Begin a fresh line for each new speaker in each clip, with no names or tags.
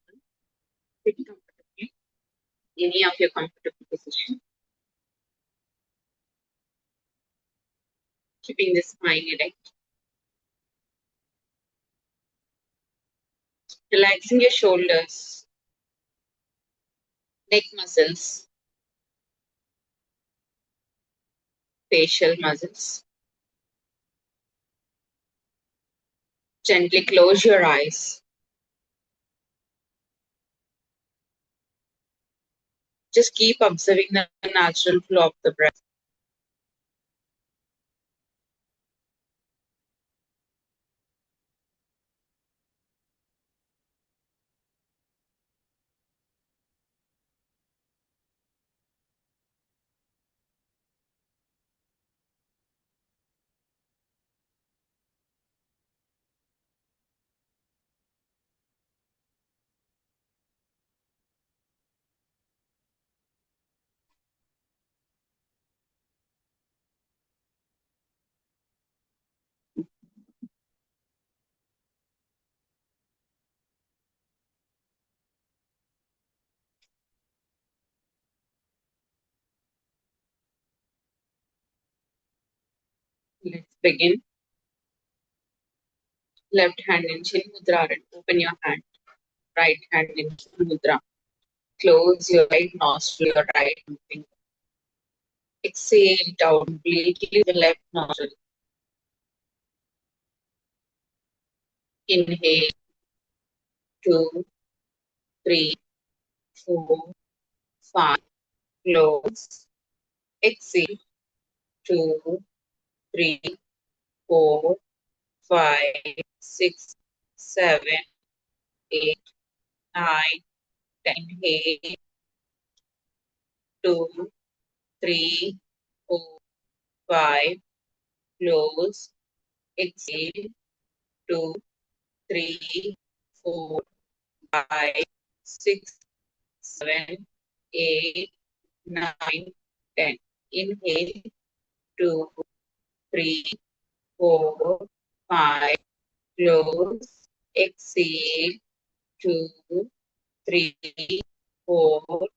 everyone. Sit comfortably, any of your comfortable position, keeping the spine erect, relaxing your shoulders, neck muscles, facial muscles. Gently close your eyes. Just keep observing the natural flow of the breath. Let's begin. Left hand in Chin Mudra and open your hand. Right hand in Chin Mudra. Close your right nostril, your right finger. Exhale down completely the left nostril. Inhale, 2, 3, 4, 5. Close. Exhale, 2, 3, 4, 5, 6, 7, 8, 9, 10. Inhale, 2, 3, 4, 5. Close. Exhale, 2, 3, 4, 5, 6, 7, 8, 9, 10. Inhale, 2, 3, 4, 5. Close. Exhale, 2, 3, 4,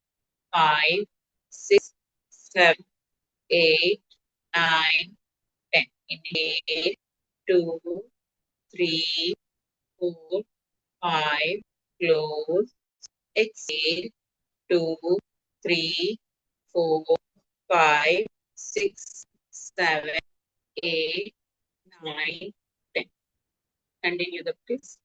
5, 6, 7, 8, 9, 10. Inhale, 2, 3, 4, 5. Close. Exhale, 2, 3, 4, 5, 6, 7, 8, 9, 10. Continue the practice.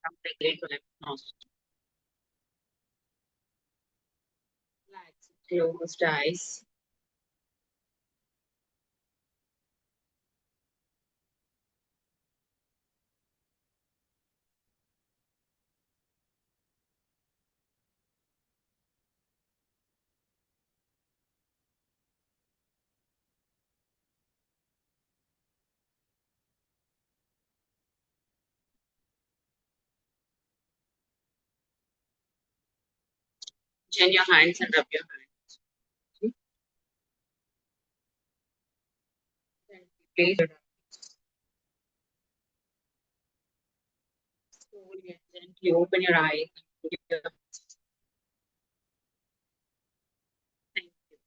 completely to left nostril. Relax, closed eyes. Join your hands and rub your hands. Then place your slowly and gently open your eyes. Thank you.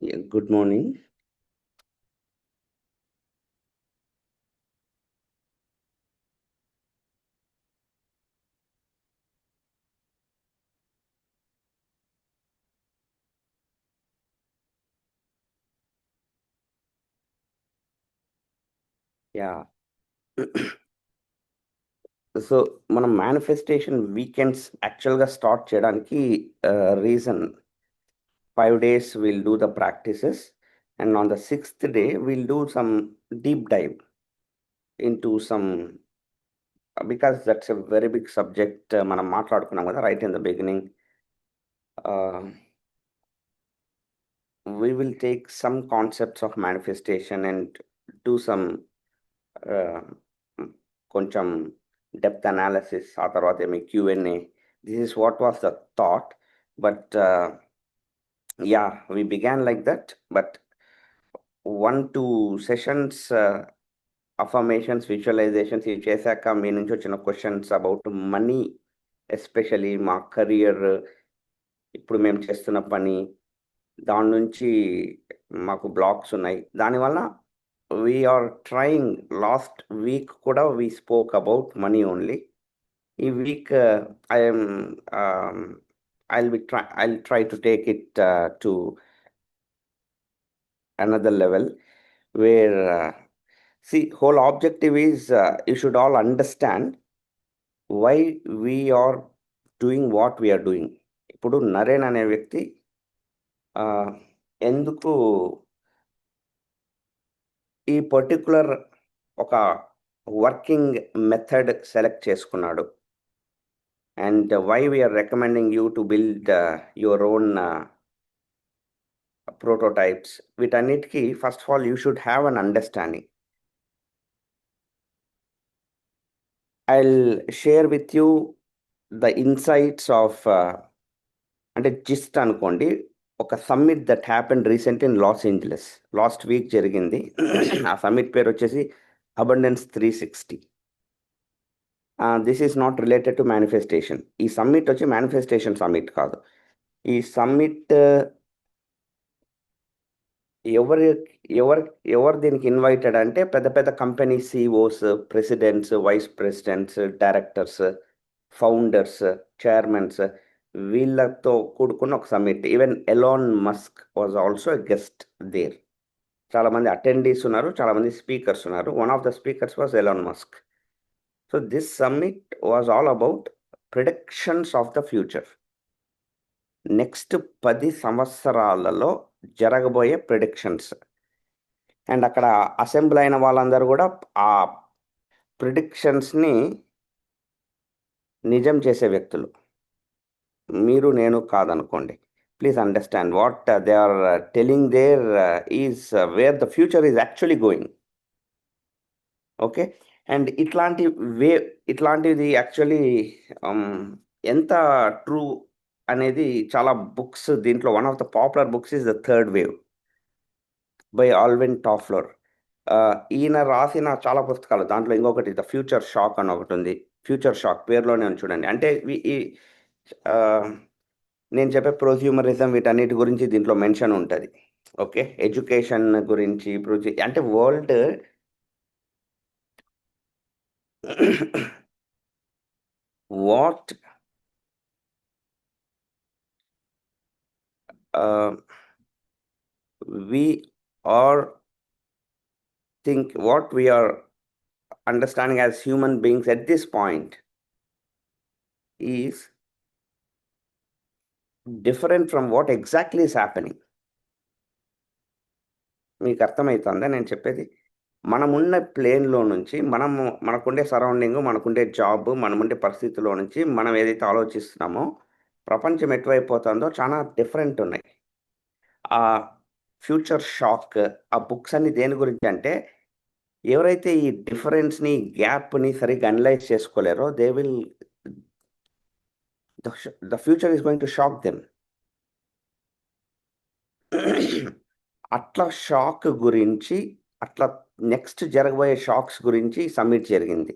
Yeah, good morning. Yeah. So మనం manifestation weekends యాక్చువల్గా start చేయడానికి reason 5 days we'll do the practices, and on the 6th day we'll do some deep dive into some because that's a very big subject మనం మాట్లాడుకున్నాం కదా right in the beginning. We will take some concepts of manifestation and do some కొంచెం depth analysis, ఆ తర్వాత ఏమి Q&A. This is what was the thought, but yeah, we began like that. But 1-2 sessions affirmations, visualisations ఇవి చేశాక మీ నుంచి వచ్చిన questions about money, especially మా కెరియర్, ఇప్పుడు మేము చేస్తున్న పని, దాని నుంచి మాకు బ్లాక్స్ ఉన్నాయి. దానివల్ల వీఆర్ ట్రయింగ్. లాస్ట్ వీక్ కూడా we spoke about money only. ఈ week I'll try to take it to another level where see, whole objective is you should all understand why we are doing what we are doing. ఇప్పుడు నరేన్ అనే వ్యక్తి ఎందుకు ఈ particular ఒక working method select చేసుకున్నాడు, and why we are recommending you to build your own prototypes. వీటన్నిటికీ first of all you should have an understanding. I'll share with you the insights of అంటే gist అనుకోండి, ఒక summit that happen recent in Los Angeles last week జరిగింది. ఆ summit పేరు వచ్చేసి abundance 360. This is not related to manifestation. ఈ summit వచ్చి manifestation summit కాదు. ఈ సమ్మిట్ ఎవరు ఎవరు ఎవరు దీనికి ఇన్వైటెడ్ అంటే పెద్ద పెద్ద company CEOs, presidents, vice presidents, directors, founders, chairmans, వీళ్ళతో కూడుకున్న ఒక summit. Even Elon Musk was also a guest there. చాలామంది అటెండీస్ ఉన్నారు, చాలామంది స్పీకర్స్ ఉన్నారు. One of the speakers was Elon Musk. So this summit was all about predictions of the future. Next 10 సంవత్సరాలలో జరగబోయే predictions. And అక్కడ assembly అయిన వాళ్ళందరూ కూడా ఆ ప్రిడిక్షన్స్ని నిజం చేసే వ్యక్తులు మీరు నేను కాదనుకోండి. Please understand what they are telling there is where the future is actually going. Okay. And ఇట్లాంటిది యాక్చువల్లీ ఎంత ట్రూ అనేది చాలా బుక్స్ దీంట్లో one of the popular books is the third wave by Alvin Toffler. ఈయన రాసిన చాలా పుస్తకాలు, దాంట్లో ఇంకొకటి ద ఫ్యూచర్ షాక్ అని ఒకటి ఉంది. ఫ్యూచర్ షాక్ పేరులోనే ఉంది చూడండి. అంటే నేను చెప్పే ప్రోజ్యూమరిజం వీటన్నిటి గురించి దీంట్లో మెన్షన్ ఉంటుంది. ఓకే. ఎడ్యుకేషన్ గురించి అంటే world what we are what we are understanding as human beings at this point is different from what exactly is happening. మీకు అర్థమవుతుందా నేను చెప్పేది? మనమున్న ప్లేన్లో నుంచి మనకుండే సరౌండింగ్, మనకుండే జాబ్, మనముండే పరిస్థితిలో నుంచి మనం ఏదైతే ఆలోచిస్తున్నామో ప్రపంచం ఎటువైపోతుందో చాలా డిఫరెంట్ ఉన్నాయి. ఆ ఫ్యూచర్ షాక్ ఆ బుక్స్ అన్ని దేని గురించి అంటే, ఎవరైతే ఈ డిఫరెన్స్‌ని, గ్యాప్‌ని సరిగ్గా అనలైజ్ చేసుకోలేరో the future is going to shock them. అట్లా షాక్ గురించి, అట్లా నెక్స్ట్ జరగబోయే షాక్స్ గురించి సమ్మిట్ జరిగింది.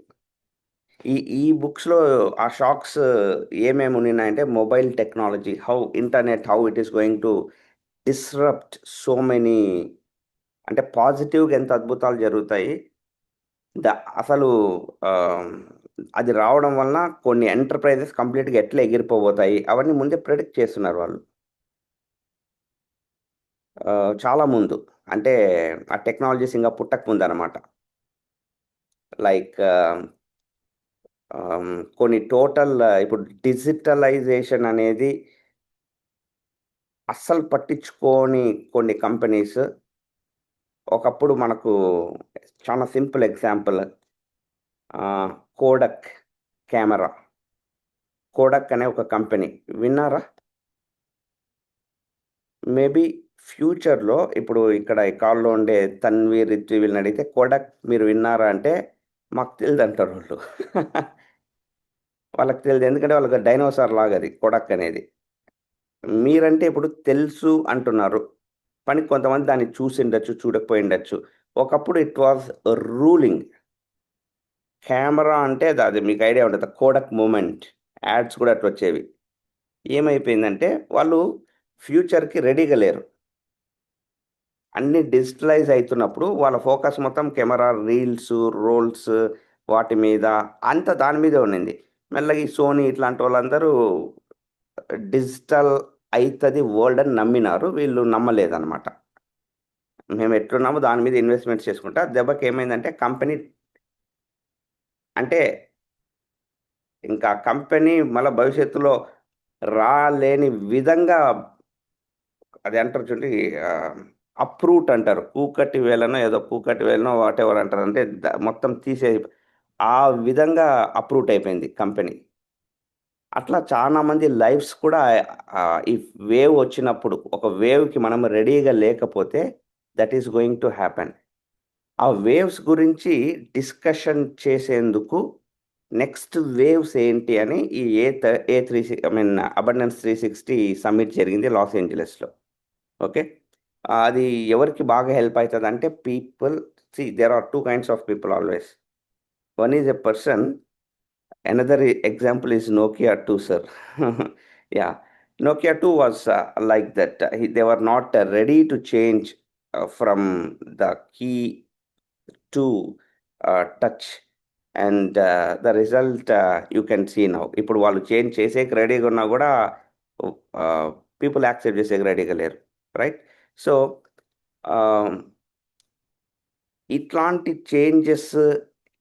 ఈ బుక్స్‌లో ఆ షాక్స్ ఏమేమి ఉన్నాయంటే, mobile technology, internet how it is going to disrupt so many, అంటే పాజిటివ్‌గా ఎంత అద్భుతాలు జరుగుతాయి. అసలు అది రావడం వలన కొన్ని ఎంటర్‌ప్రైజెస్ కంప్లీట్‌గా ఎట్లా ఎగిరిపోబోతాయి, అవన్నీ ముందే ప్రిడిక్ట్ చేస్తున్నారు వాళ్ళు. చాలా ముందు. అంటే ఆ టెక్నాలజీస్ ఇంగా పుట్టక ముందనమాట. లైక్ కొన్ని టోటల్ ఇప్పుడు డిజిటలైజేషన్ అనేది అస్సలు పట్టించుకోని కొన్ని కంపెనీస్, ఒకప్పుడు మనకు చాలా simple example Kodak camera. Kodak అనే ఒక కంపెనీ విన్నారా? మేబీ ఫ్యూచర్‌లో ఇప్పుడు ఇక్కడ ఈ కాల్‌లో ఉండే తన్వి, రిత్వి వీళ్ళని అడిగితే కోడక్ మీరు విన్నారా అంటే మాకు తెలీదంటారు వాళ్ళు. వాళ్ళకి తెలీదు. ఎందుకంటే వాళ్ళకి డైనోసార్ లాగా అది కోడక్ అనేది. మీరంటే ఇప్పుడు తెలుసు అంటున్నారు. కానీ కొంతమంది దాన్ని చూసిండొచ్చు, చూడకపోయిండొచ్చు. ఒకప్పుడు ఇట్ వాస్ రూలింగ్. కెమెరా అంటే అది మీకు ఐడియా ఉంటది. కోడక్ మూమెంట్ యాడ్స్ కూడా అట్లొచ్చేవి. ఏమైపోయిందంటే వాళ్ళు ఫ్యూచర్‌కి రెడీగా లేరు. అన్నీ డిజిటలైజ్ అయితున్నప్పుడు వాళ్ళ ఫోకస్ మొత్తం కెమెరా, రీల్స్, రోల్స్ వాటి మీద అంతా దాని మీదే ఉండింది. మెల్లగా ఈ సోనీ ఇట్లాంటి వాళ్ళందరూ డిజిటల్ అయితది వరల్డ్ అని నమ్మినారు. వీళ్ళు నమ్మలేదనమాట. మేము ఎట్లున్నామో దాని మీద ఇన్వెస్ట్‌మెంట్స్ చేసుకుంటా దెబ్బకి ఏమైందంటే కంపెనీ, అంటే ఇంకా కంపెనీ మళ్ళా భవిష్యత్తులో రాలేని విధంగా అది అంటారు చూడండి, అప్రూట్ అంటారు. కూకటి వేలనో వాటెవర్ అంటారు. అంటే మొత్తం ఆ విధంగా అప్రూట్ అయిపోయింది కంపెనీ. అట్లా చాలా మంది లైఫ్స్ కూడా ఈ వేవ్ వచ్చినప్పుడు, ఒక వేవ్‌కి మనం రెడీగా లేకపోతే that is going to happen. ఆ వేవ్స్ గురించి డిస్కషన్ చేసేందుకు నెక్స్ట్ వేవ్స్ ఏంటి అని ఈ అబండెన్స్ 360 సమ్మిట్ జరిగింది లాస్ ఏంజలస్‌లో. ఓకే. అది ఎవరికి బాగా హెల్ప్ అయితదంటే there are 2 kinds of people always. One is a person, another example is Nokia 2 sir. Yeah. Nokia 2 was like that. They were not ready to change from the key to touch, and the result you can see now. ఇప్పుడు వాళ్ళు change చేసేకి రెడీగా ఉన్నా కూడా people accept చేసేకి రెడీగా లేరు. Right? So ఇట్లాంటి చేంజెస్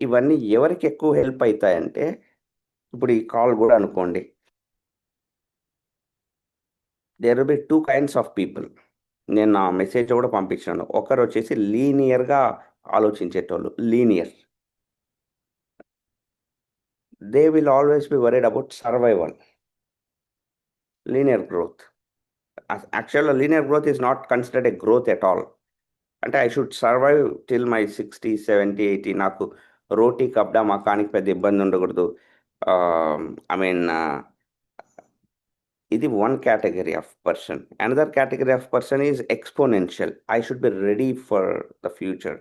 ఇవన్నీ ఎవరికి ఎక్కువ హెల్ప్ అయితాయంటే, ఇప్పుడు ఈ కాల్ కూడా అనుకోండి. There will be 2 kinds of people. నేను నా మెసేజ్ కూడా పంపించాను. ఒకరొచ్చేసి లీనియర్‌గా ఆలోచించేటోళ్ళు. Linear. they will always be worried about survival. Linear growth. Actually, linear growth is not considered a growth at all. అంటే I should survive till my 60, 70, 80. నాకు రోటీ కప్డా మకానికి పెద్ద ఇబ్బంది ఉండకూడదు. ఐ మీన్ ఇది one category of person. Another category of person is exponential. I should be ready for the future.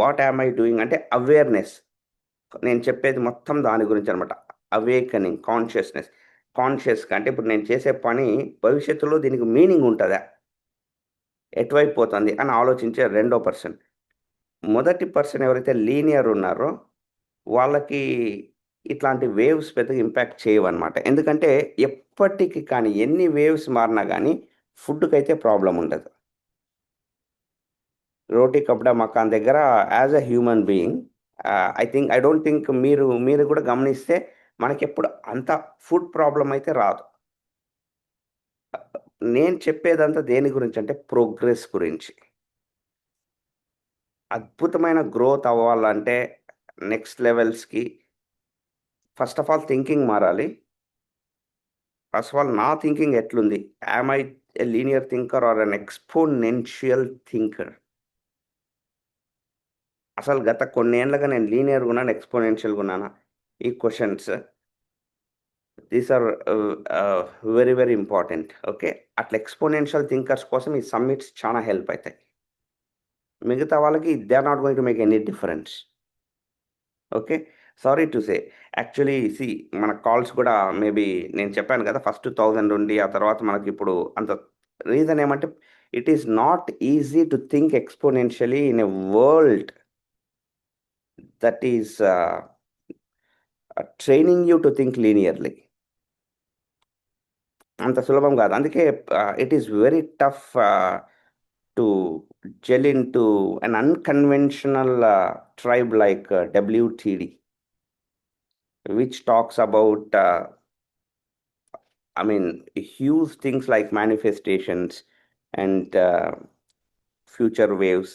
What am I doing అంటే awareness. నేను చెప్పేది మొత్తం దాని గురించి అనమాట. అవేకనింగ్, కాన్షియస్గా అంటే ఇప్పుడు నేను చేసే పని భవిష్యత్తులో దీనికి మీనింగ్ ఉంటుందా, ఎటువైపు పోతుంది అని ఆలోచించే రెండో పర్సన్. మొదటి పర్సన్ ఎవరైతే లీనియర్ ఉన్నారో వాళ్ళకి ఇట్లాంటి వేవ్స్ పెద్దగా ఇంపాక్ట్ చేయవన్నమాట. ఎందుకంటే ఎప్పటికి కానీ ఎన్ని వేవ్స్ మారినా కానీ ఫుడ్కి అయితే ప్రాబ్లం ఉండదు. రోటీ కప్డా మకాన్ దగ్గర as a human being I don't think మీరు కూడా గమనిస్తే మనకి ఎప్పుడు అంత ఫుడ్ ప్రాబ్లం అయితే రాదు. నేను చెప్పేదంతా దేని గురించి అంటే ప్రోగ్రెస్ గురించి. అద్భుతమైన గ్రోత్ అవ్వాలంటే నెక్స్ట్ లెవెల్స్కి ఫస్ట్ ఆఫ్ ఆల్ థింకింగ్ మారాలి. ఫస్ట్ ఆఫ్ ఆల్ నా థింకింగ్ ఎట్లుంది, am I a linear thinker or an exponential thinker? అసలు గత కొన్ని ఏళ్ళగా నేను లీనియర్గా ఉన్నాను, ఎక్స్పోనెన్షియల్గా ఉన్నానా? ఈ questions these are very very important. Okay, అట్లా ఎక్స్పోనెన్షియల్ థింకర్స్ కోసం ఈ సమ్మిట్స్ చాలా హెల్ప్ అవుతాయి. మిగతా వాళ్ళకి they are not going to make any difference. Okay, sorry to say. Actually మన కాల్స్ కూడా మేబీ నేను చెప్పాను కదా ఫస్ట్ 1000 ఉండి ఆ తర్వాత మనకి ఇప్పుడు అంత. రీజన్ ఏమంటే it is not easy to think exponentially in a world that is training you to think linearly. అంత సులభం కాదు. అందుకే it is very tough to gel into an unconventional tribe like WTD, which talks about huge things like manifestations and future waves.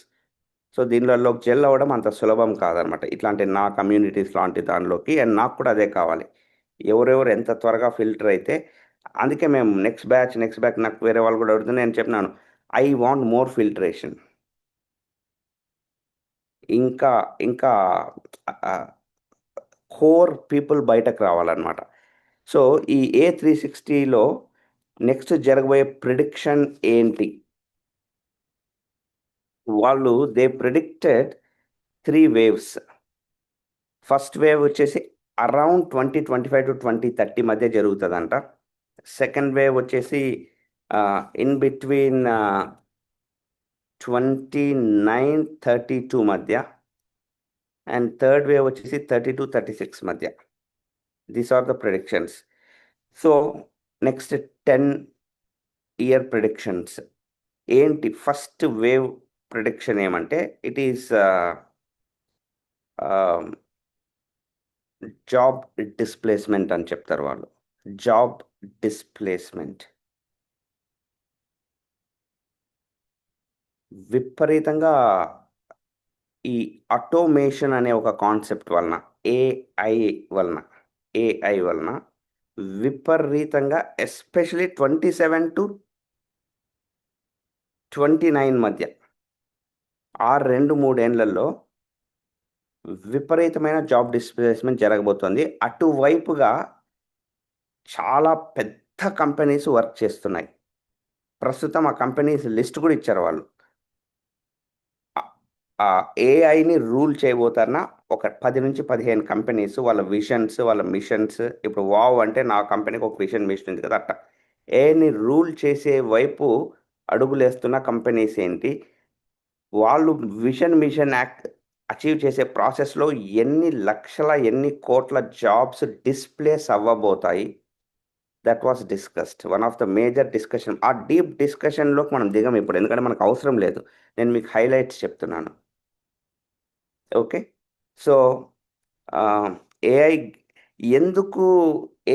So దీనిలో gel అవ్వడం అంత సులభం కాదనమాట. ఇట్లాంటి నా కమ్యూనిటీస్ లాంటి దానిలోకి, అండ్ నాకు కూడా అదే కావాలి. ఎవరెవరు ఎంత త్వరగా ఫిల్టర్ అయితే, అందుకే మేము నెక్స్ట్ బ్యాచ్ నాకు వేరే వాళ్ళు కూడా అడుగుతుంది. నేను చెప్పినాను ఐ వాంట్ మోర్ ఫిల్టరేషన్. ఇంకా కోర్ పీపుల్ బయటకు రావాలన్నమాట. సో ఈ A360లో నెక్స్ట్ జరగబోయే ప్రిడిక్షన్ ఏంటి? వాళ్ళు they predicted 3 waves. First wave వచ్చేసి అరౌండ్ 2025 to 2030 మధ్య జరుగుతుందంట. సెకండ్ వేవ్ వచ్చేసి ఇన్ బిట్వీన్ 29-32 మధ్య, అండ్ థర్డ్ వేవ్ వచ్చేసి 32-36 మధ్య. These are the predictions. So next 10-year predictions ఏంటి? ఫస్ట్ వేవ్ ప్రిడిక్షన్ ఏమంటే ఇట్ ఈస్ జాబ్ డిస్ప్లేస్మెంట్ అని చెప్తారు వాళ్ళు. జాబ్ డిస్ప్లేస్మెంట్ విపరీతంగా ఈ ఆటోమేషన్ అనే ఒక కాన్సెప్ట్ వలన, ఏఐ వలన విపరీతంగా, ఎస్పెషలీ 27 to 29 మధ్య, 2-3 ఏళ్లలో విపరీతమైన జాబ్ డిస్ప్లేస్మెంట్ జరగబోతోంది. అటువైపుగా చాలా పెద్ద కంపెనీస్ వర్క్ చేస్తున్నాయి. ప్రస్తుతం ఆ కంపెనీస్ లిస్ట్ కూడా ఇచ్చారు వాళ్ళు. ఏఐని రూల్ చేయబోతారన్న ఒక 10-15 కంపెనీస్, వాళ్ళ విషన్స్, వాళ్ళ మిషన్స్. ఇప్పుడు వావ్ అంటే నా కంపెనీకి ఒక విషన్ మిషన్ ఉంది కదా, అట్ట ఏఐని రూల్ చేసే వైపు అడుగులేస్తున్న కంపెనీస్ ఏంటి, వాళ్ళు మిషన్ అచీవ్ చేసే ప్రాసెస్లో ఎన్ని లక్షల, ఎన్ని కోట్ల జాబ్స్ డిస్ప్లేస్ అవ్వబోతాయి. That was discussed, one of the major discussion. ఆ డీప్ డిస్కషన్లోకి మనం దిగం ఇప్పుడు, ఎందుకంటే మనకు అవసరం లేదు. నేను మీకు హైలైట్స్ చెప్తున్నాను. ఓకే, సో ఏఐ ఎందుకు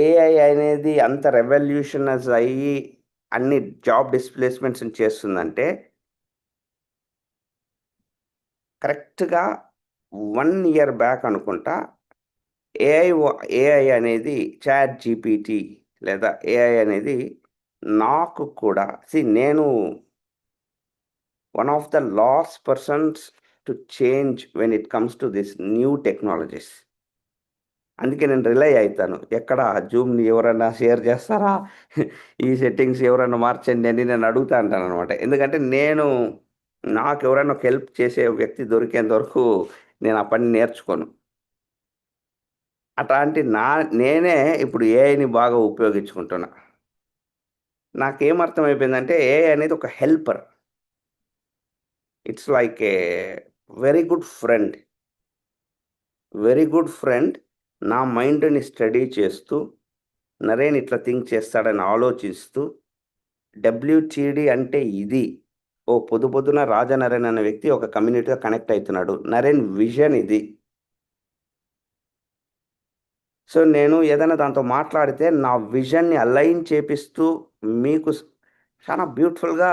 ఏఐ అనేది అంత రెవల్యూషనైజ్ అయ్యి అన్ని జాబ్ డిస్ప్లేస్మెంట్స్ చేస్తుందంటే, కరెక్ట్గా 1 year బ్యాక్ అనుకుంటా ఏఐ అనేది చాట్ జీపీటీ లేదా ఏఐ అనేది నాకు కూడా నేను one of the last persons to change when it comes to this new technologies. అందుకే నేను రిలై అవుతాను. ఎక్కడ జూమ్‌ని ఎవరన్నా షేర్ చేస్తారా? ఈ సెట్టింగ్స్ ఎవరన్నా మార్చండి అని నేను అడుగుతా ఉంటాననమాట. ఎందుకంటే నాకు ఎవరైనా ఒక హెల్ప్ చేసే వ్యక్తి దొరికేంత వరకు నేను ఆ పని నేర్చుకోను. అట్లాంటి నేనే ఇప్పుడు ఏఐని బాగా ఉపయోగించుకుంటున్నా. నాకేమర్థమైపోయిందంటే ఏఐ అనేది ఒక helper. It's like a very good friend. Very good friend నా మైండ్‌ని స్టడీ చేస్తూ, నరేన్ ఇట్లా థింక్ చేస్తాడని ఆలోచిస్తూ, డబ్ల్యూటీడీ అంటే ఇది. పొద్దు పొద్దున రాజా నరేన్ అనే వ్యక్తి ఒక కమ్యూనిటీగా కనెక్ట్ అయితున్నాడు. నరేన్ విజన్ ఇది. సో, నేను ఏదైనా దాంతో మాట్లాడితే నా విజన్‌ని అలైన్ చేపిస్తూ మీకు చాలా బ్యూటిఫుల్‌గా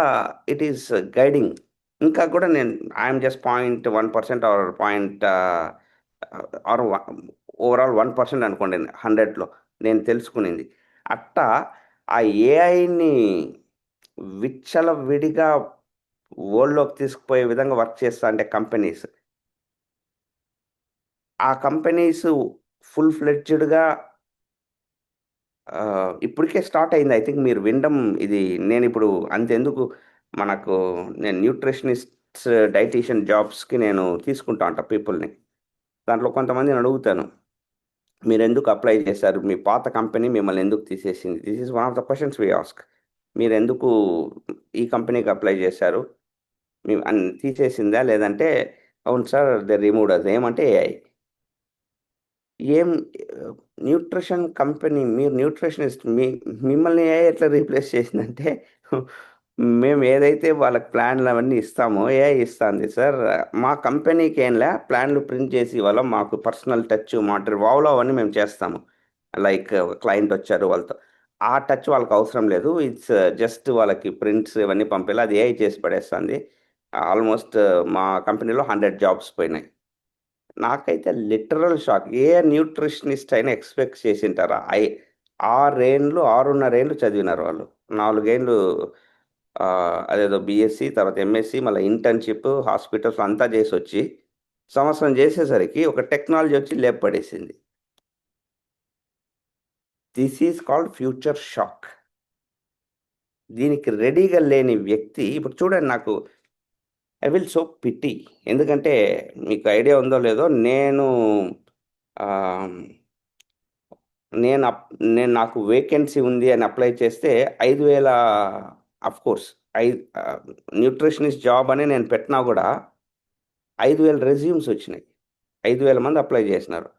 ఇట్ ఈస్ గైడింగ్. ఇంకా కూడా నేను I'm just 0.1% or or overall 1% అనుకోండి 100లో నేను తెలుసుకునింది. అట్టా ఆ ఏఐని విచ్చలవిడిగా వరల్డ్‌లోకి తీసుకుపోయే విధంగా వర్క్ చేస్తా అంటే కంపెనీస్. ఆ కంపెనీస్ ఫుల్ ఫ్లెడ్జ్డ్‌గా ఇప్పటికే స్టార్ట్ అయింది. ఐ థింక్ మీరు వినడం ఇది నేనిప్పుడు అంతెందుకు మనకు నేను న్యూట్రిషనిస్ట్స్, డైటీషియన్ జాబ్స్‌కి నేను తీసుకుంటా ఉంటా పీపుల్‌ని. దాంట్లో కొంతమందిని అడుగుతాను. మీరెందుకు అప్లై చేశారు? మీ పాత కంపెనీ మిమ్మల్ని ఎందుకు తీసేసింది? This is one of the questions we ask. మీరెందుకు ఈ కంపెనీకి అప్లై చేశారు? తీసేసిందా? లేదంటే అవును సార్ దే రిమూవ్డ్ అస్. ఏమంటే ఏఐ. ఏం న్యూట్రిషన్ కంపెనీ మీరు న్యూట్రిషనిస్ట్ మిమ్మల్ని ఏఐ ఎట్లా రీప్లేస్ చేసిందంటే మేము ఏదైతే వాళ్ళకి ప్లాన్లు అవన్నీ ఇస్తామో ఏఐ ఇస్తాంది సార్. మా కంపెనీకి ఏంలే ప్లాన్లు ప్రింట్ చేసి ఇవ్వాలా, మాకు పర్సనల్ టచ్ వావ్‌లో అవన్నీ మేము చేస్తాము. లైక్ క్లయింట్ వచ్చారు వాళ్ళతో. ఆ టచ్ వాళ్ళకి అవసరం లేదు. ఇట్స్ జస్ట్ వాళ్ళకి ప్రింట్స్ ఇవన్నీ పంపేలా అది ఏఐ చేసి పడేస్తుంది. ఆల్మోస్ట్ మా కంపెనీలో 100 జాబ్స్ పోయినాయి. నాకైతే లిటరల్ షాక్. ఏ న్యూట్రిషనిస్ట్ అయినా ఎక్స్‌పెక్ట్ చేసుంటారా? 6 ఏండ్లు, 6.5 ఏండ్లు చదివినారు వాళ్ళు. 4 ఏండ్లు అదేదో బీఎస్సీ, తర్వాత ఎంఎస్సీ, మళ్ళా ఇంటర్న్‌షిప్, హాస్పిటల్స్ అంతా చేసొచ్చి, సంవత్సరం చేసేసరికి ఒక టెక్నాలజీ వచ్చి లేపడేసింది. This is called future shock. దీనికి రెడీగా లేని వ్యక్తి ఇప్పుడు చూడండి నాకు ఐ విల్ సో పిటీ. ఎందుకంటే మీకు ఐడియా ఉందో లేదో ఆహ్ నేను నాకు వేకెన్సీ ఉంది అని అప్లై చేస్తే 5,000 ఆఫ్‌కోర్స్ న్యూట్రిషనిస్ట్ జాబ్ అని నేను పెట్టినా గూడా 5,000 రెజ్యూమ్స్ వచ్చినాయి. 5,000 మంది అప్లై చేసినారు.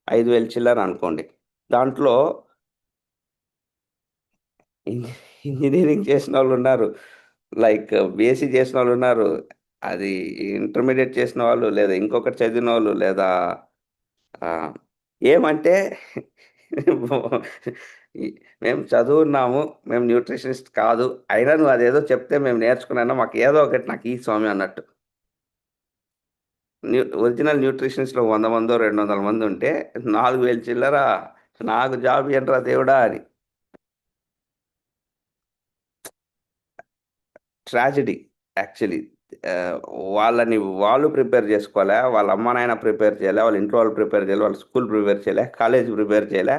5,000 చిల్లర అనుకోండి. దాంట్లో ఇంజ ఇంజినీరింగ్ చేసినోళ్ళున్నారు. లైక్ బీఎస్సీ చేసినోళ్ళున్నారు. అది ఇంటర్మీడియేట్ చేసిన వాళ్ళు, లేదా ఇంకొకటి చదివినోళ్ళు, లేదా ఆహ్, ఏమంటే ఈ మేము చదువున్నాము. మేము న్యూట్రిషనిస్ట్ కాదు. అయినా నువ్వు అదేదో చెప్తే మేము నేర్చుకున్నాను. మాకు ఏదో ఒకటి నాకీ స్వామి అన్నట్టు. ఒరిజినల్ న్యూట్రిషనిస్ట్‌లో 100 మందో, 200 మందుంటే 4,000 చిల్లర నాకు జాబ్ ఇయ్యండ్రా దేవుడా అని. Tragedy actually. ఆహ్, వాళ్ళని వాళ్ళు ప్రిపేర్ చేసుకోలే. వాళ్ళ అమ్మ, నాయన ప్రిపేర్ చేయలే. వాళ్ళ ఇంట్లో వాళ్ళు ప్రిపేర్ చేయలే. వాళ్ళ స్కూల్ ప్రిపేర్ చేయలే. కాలేజ్ ప్రిపేర్ చేయలే.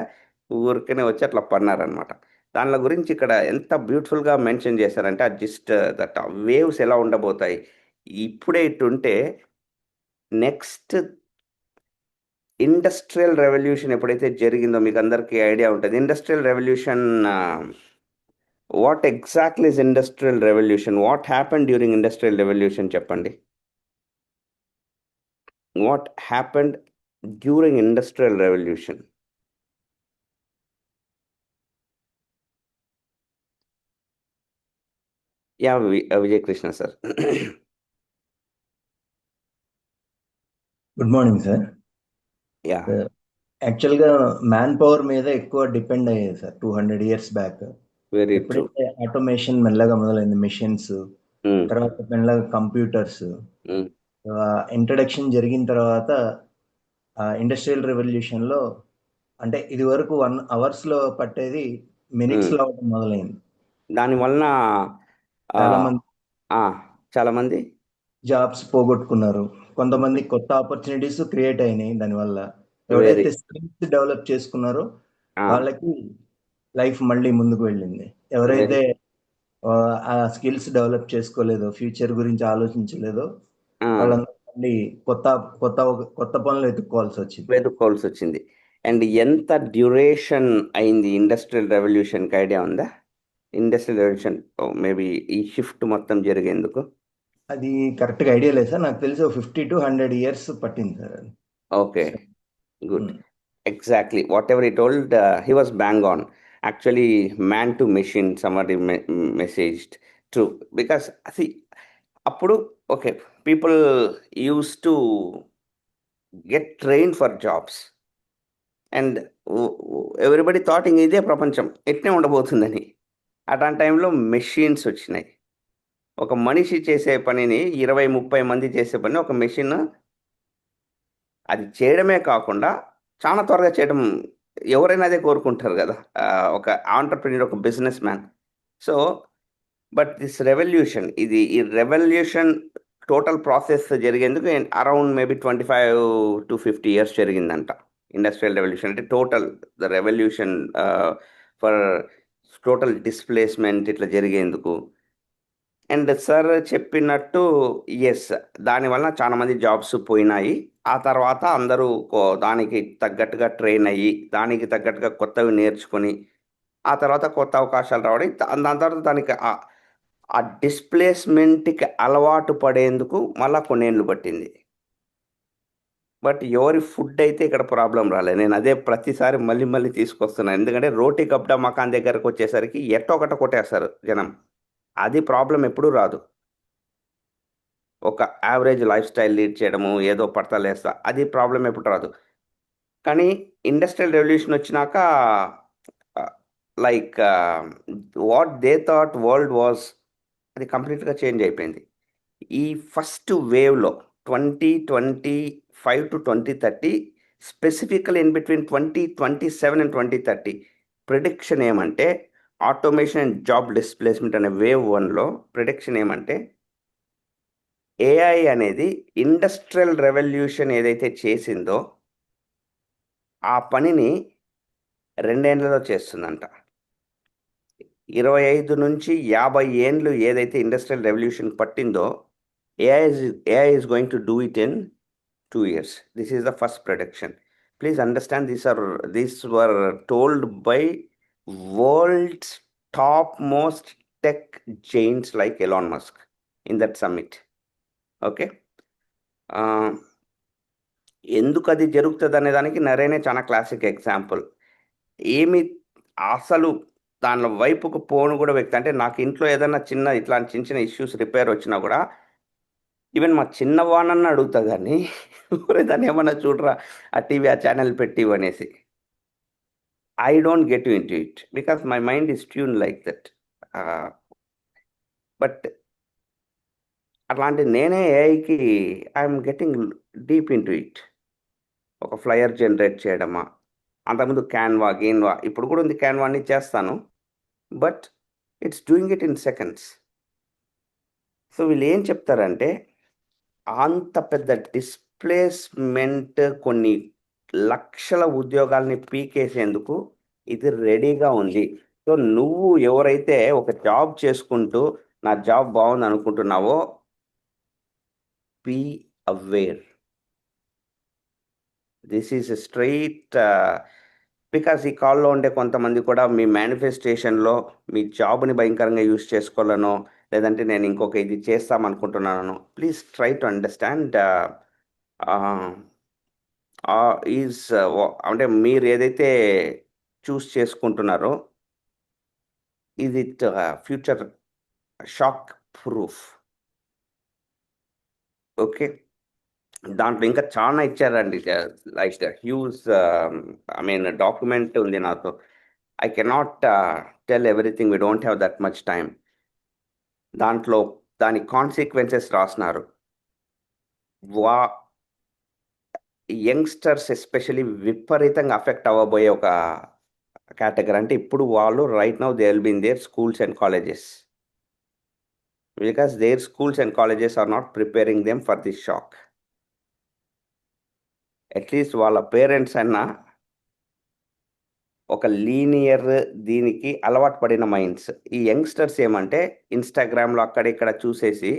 ఊరికనే వచ్చి అట్లా పన్నారనమాట. దాన్ల గురించి ఇక్కడ ఎంత బ్యూటిఫుల్‌గా మెన్షన్ చేశారంటే, జస్ట్ దట్ వేవ్స్ ఎలా ఉండబోతాయి. ఇప్పుడే ఇటుంటే నెక్స్ట్ ఇండస్ట్రియల్ రెవల్యూషన్ ఎప్పుడైతే జరిగిందో మీకందరికీ ఐడియా ఉంటది. Industrial revolution what exactly is industrial revolution? What happened during industrial revolution చెప్పండి? What happened during industrial revolution? Yeah! Vijay Krishna sir.
Good morning sir.
Yeah!
యాక్చువల్‌గా man power మీద ఎక్కువ డిపెండ్ అయ్యేది sir 200 years back.
Very true.
ఎప్పుడైతే automation మెల్లగా మొదలైంది, machines,
హ్మ్.
తర్వాత మెల్లగా కంప్యూటర్స్,
హ్మ్.
ఇంట్రడక్షన్ జరిగిన తర్వాత ఇండస్ట్రియల్ రెవల్యూషన్‌లో అంటే ఇది వరకు 1 hours లో పట్టేది మినిట్స్ లో అవడం మొదలైంది.
దాని వలన
చాలా మంది
చాలా మంది
జాబ్స్ పోగొట్టుకున్నారు. కొంతమంది కొత్త ఆపర్చునిటీస్ క్రియేట్ అయినాయి దానివల్ల.
వెరీ
ఎవరైతే స్కిల్స్ డెవలప్ చేసుకున్నారో వాళ్ళకి లైఫ్ మళ్ళీ ముందుకు వెళ్ళింది. ఎవరైతే ఆ స్కిల్స్ డెవలప్ చేసుకోలేదో, ఫ్యూచర్ గురించి ఆలోచించలేదో వాళ్ళందరూ మళ్ళీ కొత్త కొత్త కొత్త పనులు
వెతుక్కోవాల్సి వచ్చింది. అండ్ ఎంత డ్యూరేషన్ అయింది ఇండస్ట్రియల్ రెవల్యూషన్కి ఐడియా ఉందా? ఇండస్ట్రియల్ రెవల్యూషన్ మేబీ ఈ షిఫ్ట్ మొత్తం జరిగేందుకు
అది కరెక్ట్ గా ఐడియా లేదు సార్. నాకు తెలిసి 50 to 100 years పట్టింది సార్ అది.
Okay, good. Exactly. Whatever he told, he was bang on. Actually, man to machine, somebody messaged true. Because, see, appudu, okay, people used to get trained for jobs. And everybody thought ఇదే ప్రపంచం ఎట్నే ఉండబోతుందని. అట్లాంటి టైంలో machines వచ్చినాయి. ఒక మనిషి చేసే పనిని 20-30 మంది చేసే పని ఒక మెషిన్ అది చేయడమే కాకుండా చాలా త్వరగా చేయడం ఎవరైనా అదే కోరుకుంటారు కదా, ఒక ఆంటర్ప్రెన్యూర్, ఒక business man. So but this revolution, ఈ రెవల్యూషన్ టోటల్ ప్రాసెస్ జరిగేందుకు అరౌండ్ మేబీ 25 to 50 years జరిగిందంట. ఇండస్ట్రియల్ రెవల్యూషన్ అంటే total the revolution for total displacement ఇట్లా జరిగేందుకు. అండ్ సార్ చెప్పినట్టు ఎస్, దానివల్ల చాలా మంది జాబ్స్ పోయినాయి. ఆ తర్వాత అందరూ దానికి తగ్గట్టుగా ట్రైన్ అయ్యి, దానికి తగ్గట్టుగా కొత్తవి నేర్చుకొని, ఆ తర్వాత కొత్త అవకాశాలు రావడం, దాని తర్వాత దానికి ఆ డిస్ప్లేస్మెంట్కి అలవాటు పడేందుకు మళ్ళా కొన్నేళ్ళు పట్టింది. బట్ ఎవరి ఫుడ్ అయితే ఇక్కడ ప్రాబ్లం రాలేదు. నేను అదే ప్రతిసారి మళ్ళీ తీసుకొస్తున్నాను. ఎందుకంటే రోటీ కప్డా మకాన్ దగ్గరకు వచ్చేసరికి ఎట్టొకట కొట్టేస్తారు జనం. అది ప్రాబ్లం ఎప్పుడూ రాదు. ఒక యావరేజ్ లైఫ్ స్టైల్ లీడ్ చేయడము, ఏదో పడతలేస్తా, అది ప్రాబ్లం ఎప్పుడు రాదు. కానీ ఇండస్ట్రియల్ రెవల్యూషన్ వచ్చినాక like what they thought world was, అది కంప్లీట్గా చేంజ్ అయిపోయింది. ఈ ఫస్ట్ వేవ్లో 2025 to 2030, స్పెసిఫికల్ in between 2027 and 2030 prediction ఏమంటే, ఆటోమేషన్ అండ్ జాబ్ డిస్ప్లేస్మెంట్ అనే వేవ్ 1లో ప్రిడిక్షన్ ఏమంటే, ఏఐ అనేది ఇండస్ట్రియల్ రెవల్యూషన్ ఏదైతే చేసిందో ఆ పనిని 2 ఏళ్లలో చేస్తుందంట. 25 నుంచి 50 ఏండ్లు ఏదైతే ఇండస్ట్రియల్ రెవల్యూషన్ పట్టిందో AI is going to do it in 2 years. This is the first prediction. Please understand, these were told by world's topmost tech giants like Elon Musk in that summit. Okay, ఎందుకు అది జరుగుతుంది అనే దానికి నరేనే చాలా classic example. ఏమి అసలు దానిలో వైపుకు పోను కూడా వ్యక్తి, అంటే నాకు ఇంట్లో ఏదైనా ఇట్లాంటి చిన్న ఇష్యూస్ రిపేర్ వచ్చినా కూడా ఈవెన్ మా చిన్నవాణ్ణని అడుగుతా కానీ దాన్ని ఏమన్నా చూడరా ఆ టీవీ ఆ ఛానల్ పెట్టివు అనేసి. I don't get in to it because my mind is tune like that. But అట్లాంటి నేనే ఏఐకి I'm getting deep in to it. ఒక ఫ్లయర్ జనరేట్ చేయడమా, అంతకుముందు గీన్వా, ఇప్పుడు కూడా ఉంది క్యాన్వా, అన్ని చేస్తాను. But it's doing it in seconds. So వీళ్ళు ఏం చెప్తారంటే, అంత పెద్ద డిస్ప్లేస్మెంట్, కొన్ని లక్షల ఉద్యోగాల్ని పీకేసేందుకు ఇది రెడీగా ఉంది. సో నువ్వు ఎవరైతే ఒక జాబ్ చేసుకుంటూ నా జాబ్ బాగుంది అనుకుంటున్నావో, be aware. This is a straight because ఈ కాల్లో ఉండే కొంతమంది కూడా మీ మేనిఫెస్టేషన్లో మీ జాబ్ని భయంకరంగా యూజ్ చేసుకోవాలనో, లేదంటే నేను ఇంకొక ఇది చేస్తామనుకుంటున్నాను. ప్లీజ్ ట్రై టు అండర్స్టాండ్ అంటే మీరు ఏదైతే చూస్ చేసుకుంటున్నారో ఇది ఫ్యూచర్ షాక్ ప్రూఫ్. ఓకే, దాంట్లో ఇంకా చాలా ఇచ్చారండి. లైక్ హ్యూజ్ డాక్యుమెంట్ ఉంది నాతో. I cannot tell everything, we don't have that much time. దాంట్లో దాని కాన్సిక్వెన్సెస్ రాసినారు. యంగ్స్టర్స్ ఎస్పెషల్లీ విపరీతంగా అఫెక్ట్ అవ్వబోయే ఒక కేటగిరీ. అంటే ఇప్పుడు వాళ్ళు right now they will be in their schools and colleges, because their schools and colleges are not preparing them for this shock. At least వాళ్ళ పేరెంట్స్ అన్నా ఒక లీనియర్ దీనికి అలవాటు పడిన మైండ్స్. ఈ యంగ్స్టర్స్ ఏమంటే ఇన్‌స్టాగ్రామ్‌లో అక్కడ ఇక్కడ చూసేసి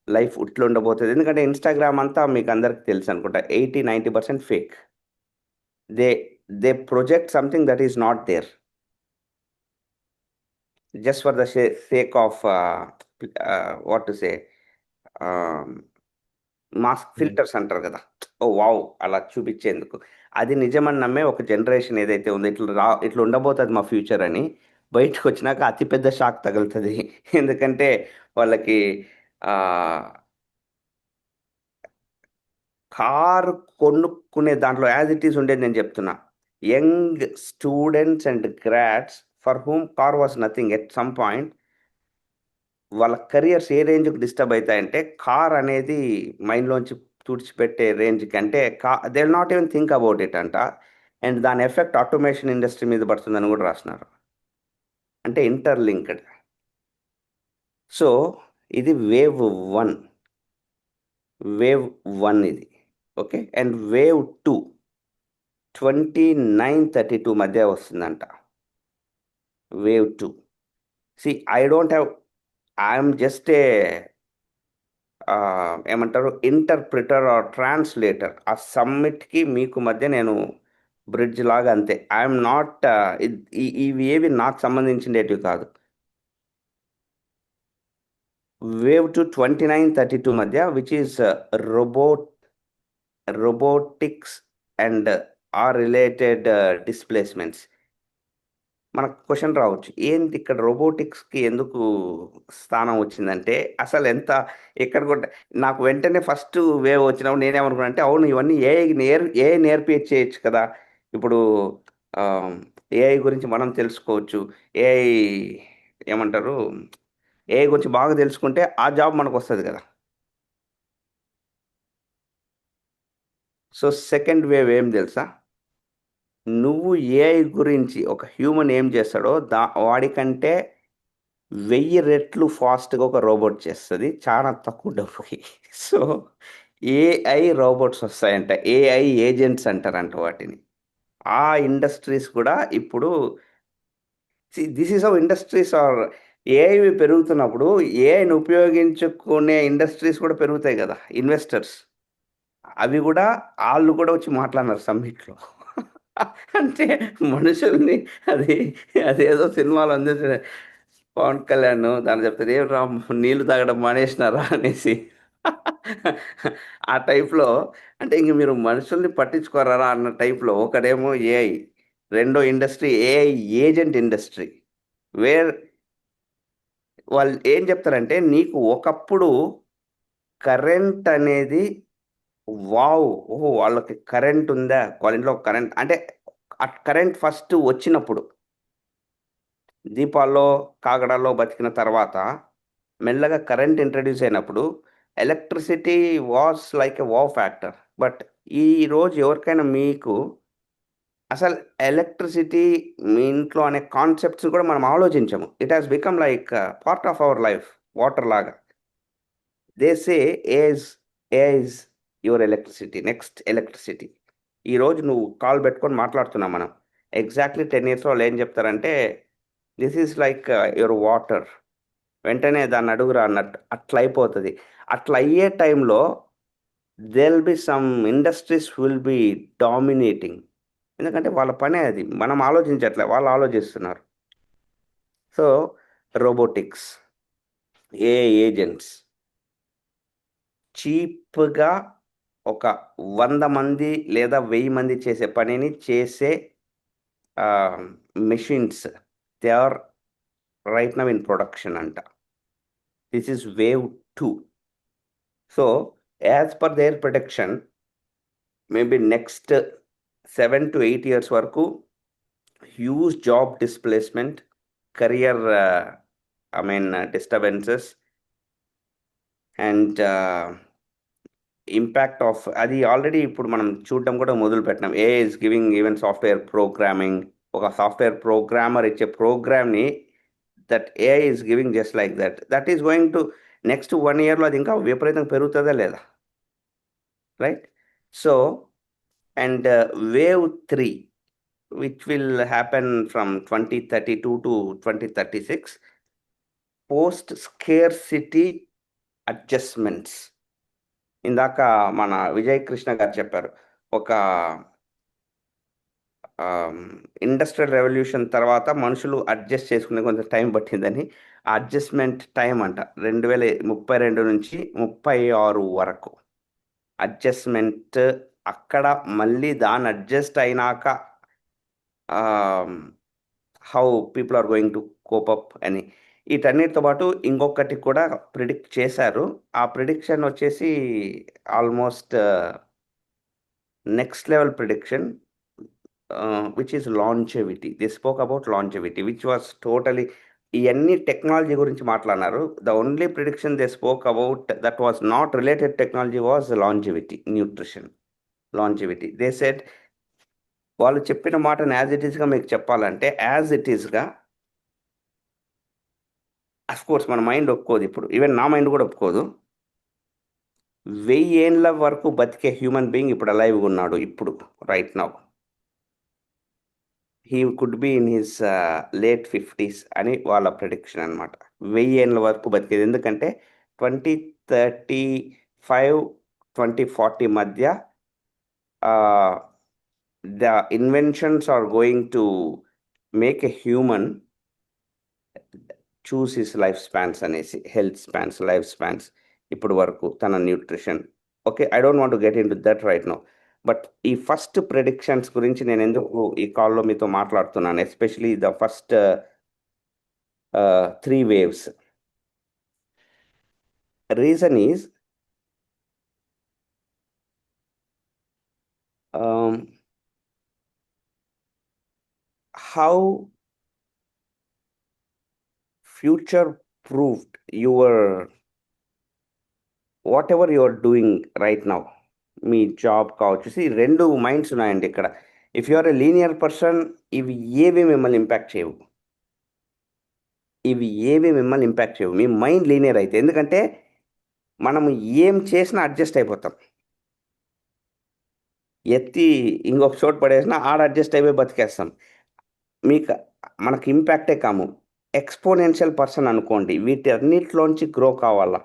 లైఫ్ ఇట్లుండబోతది. ఎందుకంటే ఇన్‌స్టాగ్రామ్ అంతా మీకు అందరికి తెలుసు అనుకుంటా. 80-90% fake. They they project something that is not there. Just for the sake of what to say mask filters అంటారు కదా! ఓహ్! వావ్! అలా చూపించేందుకు. అది నిజమని నమ్మే ఒక జనరేషన్ ఏదైతే ఉందో ఇట్లా ఉండబోతది మా ఫ్యూచర్ అని, బయటకొచ్చినాక అతి పెద్ద షాక్ తగులుతది. ఎందుకంటే వాళ్ళకి ఆహ్, కారు కొనుక్కునే దాంట్లో యాజ్ ఇట్ ఈజ్ ఉండేది నేను చెప్తున్నా. Young students and grads for whom car was nothing at some point వాళ్ళ కెరియర్స్ ఏ రేంజ్‌కి డిస్టర్బ్ అయితాయంటే, కార్ అనేది మైండ్‌లోంచి తుడిచిపెట్టే రేంజ్‌కి అంటే they will not even think about it అంట. అండ్ దాని ఎఫెక్ట్ ఆటోమేషన్ ఇండస్ట్రీ మీద పడుతుందని కూడా రాస్తున్నారు. అంటే ఇంటర్‌లింక్డ్. సో, ఇది వేవ్ 1. వేవ్ 1 ఇది. ఓకే. అండ్ వేవ్ 2 29-32 మధ్య వస్తుందంట. Wave 2. I don't have I am just ఏమంటారు ఇంటర్ప్రిటర్ ఆర్ ట్రాన్స్లేటర్. ఆ సమ్మిట్‌కి మీకు మధ్య నేను బ్రిడ్జ్ లాగా అంతే. ఐఎమ్ నాట్ ఇవి ఏవి నాకు సంబంధించినటివి కాదు. వేవ్ 2 29-32 మధ్య which is robotics and or related displacements. మనకు క్వెషన్ రావచ్చు. ఏంటి ఇక్కడ రోబోటిక్స్‌కి ఎందుకు స్థానం వచ్చిందంటే, ఎక్కడ కూడా నాకు వెంటనే ఫస్ట్ వేవ్ వచ్చినప్పుడు నేనేమనుకున్నానంటే, అవును ఇవన్నీ ఏఐ నేర్పిచ్చేయొచ్చు కదా! ఇప్పుడు ఏఐ గురించి మనం తెలుసుకోవచ్చు. ఏఐ ఏమంటారు? ఏఐ గురించి బాగా తెలుసుకుంటే ఆ జాబ్ మనకొస్తది కదా! సో, సెకండ్ వేవ్ ఏం తెలుసా? నువ్వు ఏఐ గురించి ఒక హ్యూమన్ ఏం చేస్తాడో వాడికంటే 1000 రెట్లు ఫాస్ట్‌గా ఒక రోబోట్ చేస్తది. చాలా తక్కువ డబ్బుకి. సో, ఏఐ రోబోట్స్ వస్తాయంట. ఏఐ ఏజెంట్స్ అంటారంట వాటిని. ఆ ఇండస్ట్రీస్ కూడా ఇప్పుడు this is how industries are ఏఐవి పెరుగుతున్నప్పుడు ఏఐని ఉపయోగించుకునే ఇండస్ట్రీస్ కూడా పెరుగుతాయి గదా! ఇన్వెస్టర్స్. అవి గూడా ఆళ్ళు కూడా వచ్చి మాట్లాడినారు సమ్మిట్‌లో. అంటే మనుషుల్ని అది అదేదో సినిమాలో ఉంది చూడు 'పవన్ కళ్యాణ్' దాంట్లో చెప్తాడు "ఏమిరా నీళ్లు తాగడం మానేసినారా" అనేసి. ఆ టైప్‌లో అంటే ఇంక మీరు మనుషుల్ని పట్టించుకోరారా అన్న టైప్‌లో ఒకడేమో ఏఐ, రెండో industry AI agent industry. Where వాళ్ళు ఏం చెప్తారంటే నీకు ఒకప్పుడు కరెంట్ అనేది వావ్! ఓహో! వాళ్ళకి కరెంట్ ఉందా? వాళ్ళ ఇంట్లో కరెంట్ అంటే ఆ కరెంట్ ఫస్ట్ వచ్చినప్పుడు దీపాల్లో, కాగడాల్లో బతికిన తర్వాత మెల్లగా కరెంట్ ఇంట్రొడ్యూస్ అయినప్పుడు electricity was like a wow factor. But ఈరోజు ఎవరికైనా మీకు అసలు ఎలక్ట్రిసిటీ మీ ఇంట్లో అనే కాన్సెప్ట్స్ కూడా మనం ఆలోచించము. It has become like part of our life water లాగా. They say AI is your electricity. Next electricity. ఈరోజు నువ్వు కాల్ పెట్టుకొని మాట్లాడుతున్నాం మనం. ఎగ్జాక్ట్‌లీ 10 ఇయర్స్‌లో వాళ్ళు ఏం చెప్తారంటే, this is like your water. వెంటనే దాన్ని అడుగురా అన్నట్టు అట్లయిపోతది. అట్లా అయ్యే టైంలో there will be some industries will be dominating. ఎందుకంటే వాళ్ళ పనే అది. మనం ఆలోచించట్లే. వాళ్ళు ఆలోచిస్తున్నారు. సో, రోబోటిక్స్, ఏఐ ఏజెంట్స్ చీప్‌గా ఒక 100 మంది లేదా 1000 మంది చేసే పనిని చేసే machines they are right now in production అంట. This is wave 2. So, as per their production maybe next 7-8 years వరకు huge job displacement, career disturbances and impact of అది ఆల్రెడీ ఇప్పుడు మనం చూడడం కూడా మొదలు పెట్టినాం. AI is giving even software programming. ఒక సాఫ్ట్వేర్ ప్రోగ్రామర్ ఇచ్చే ప్రోగ్రామ్ని that AI is giving just like that. That is going to next 1 yearలో అది ఇంకా విపరీతంగా పెరుగుతుందా లేదా, right? So and wave 3 which will happen from 2032 to 2036, post scarcity adjustments. ఇందాక మన విజయ్ కృష్ణ గారు చెప్పారు, ఒక ఇండస్ట్రియల్ రెవల్యూషన్ తర్వాత మనుషులు అడ్జస్ట్ చేసుకునే కొంచెం టైం పట్టిందని. ఆ అడ్జస్ట్మెంట్ టైం అంట 2032 నుంచి 36 వరకు అడ్జస్ట్మెంట్. అక్కడ మళ్ళీ దాన్ని అడ్జస్ట్ అయినాక how people are going to cope up అని. వీటన్నిటితో పాటు ఇంకొకటి కూడా ప్రిడిక్ట్ చేశారు. ఆ ప్రిడిక్షన్ వచ్చేసి almost next level prediction, which is longevity. They spoke about longevity which was totally, ఇవన్నీ టెక్నాలజీ గురించి మాట్లాడినారు. The only prediction they spoke about that was not related technology was longevity, nutrition longevity. They said, వాళ్ళు చెప్పిన మాటను as it ఈస్గా మీకు చెప్పాలంటే, as it ఈస్గా అఫ్కోర్స్ మన మైండ్ ఒప్పుకోదు. ఇప్పుడు ఈవెన్ నా మైండ్ కూడా ఒప్పుకోదు. 1000 ఏళ్ళ వరకు బతికే హ్యూమన్ బీయింగ్ ఇప్పుడు అలైవ్గా ఉన్నాడు. ఇప్పుడు right now he could be in his late 50s అని వాళ్ళ ప్రిడిక్షన్ అనమాట. 1000 ఏళ్ళ వరకు బతికేది. ఎందుకంటే 2035 2040 మధ్య the inventions are going to make a human choose his life spans అనేసి, హెల్త్ స్పాన్స్, లైఫ్ స్పాన్స్ ఇప్పుడు వరకు తన nutrition. Okay, I don't want get in to that right now. But ఈ ఫస్ట్ ప్రెడిక్షన్స్ గురించి నేను ఎందుకు ఈ కాల్లో మీతో మాట్లాడుతున్నాను, especially the first 3 waves. Reason is how future proofed your whatever you are doing right now. మీ జాబ్ కావచ్చు. రెండు మైండ్స్ ఉన్నాయండి ఇక్కడ. If you are a linear person, ఇవి ఏవి మిమ్మల్ని ఇంపాక్ట్ చేయవు. మీ మైండ్ లీనియర్ అయితే. ఎందుకంటే మనం ఏం చేసినా అడ్జస్ట్ అయిపోతాం. ఎత్తి ఇంకొక చోటు పడేసినా ఆడ అడ్జస్ట్ అయిపోయి బతికేస్తాం. మనకు ఇంపాక్టే కాము. ఎక్స్పోనెన్షియల్ పర్సన్ అనుకోండి, వీటన్నిటిలోంచి గ్రో కావాలా.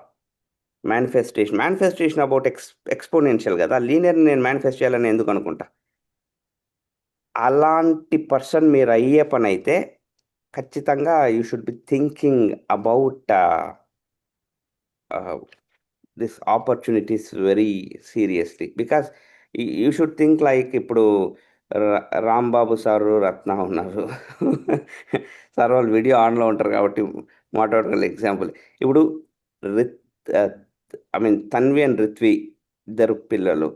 మేనిఫెస్టేషన్ అబౌట్ ఎక్స్పోనెన్షియల్ కదా. లీనియర్ నేను మేనిఫెస్ట్ చేయాలని ఎందుకు అనుకుంటా. అలాంటి పర్సన్ మీరు అయ్యే పని అయితే ఖచ్చితంగా you should be thinking about this opportunities very seriously. Because you should think like, ఇప్పుడు రాంబాబు సారు, రత్న ఉన్నారు. సార్ వాళ్ళు వీడియో ఆన్లో ఉంటారు కాబట్టి మాట్లాడగల ఎగ్జాంపుల్. ఇప్పుడు తన్వి అండ్ రిత్వి ఇద్దరు పిల్లలు,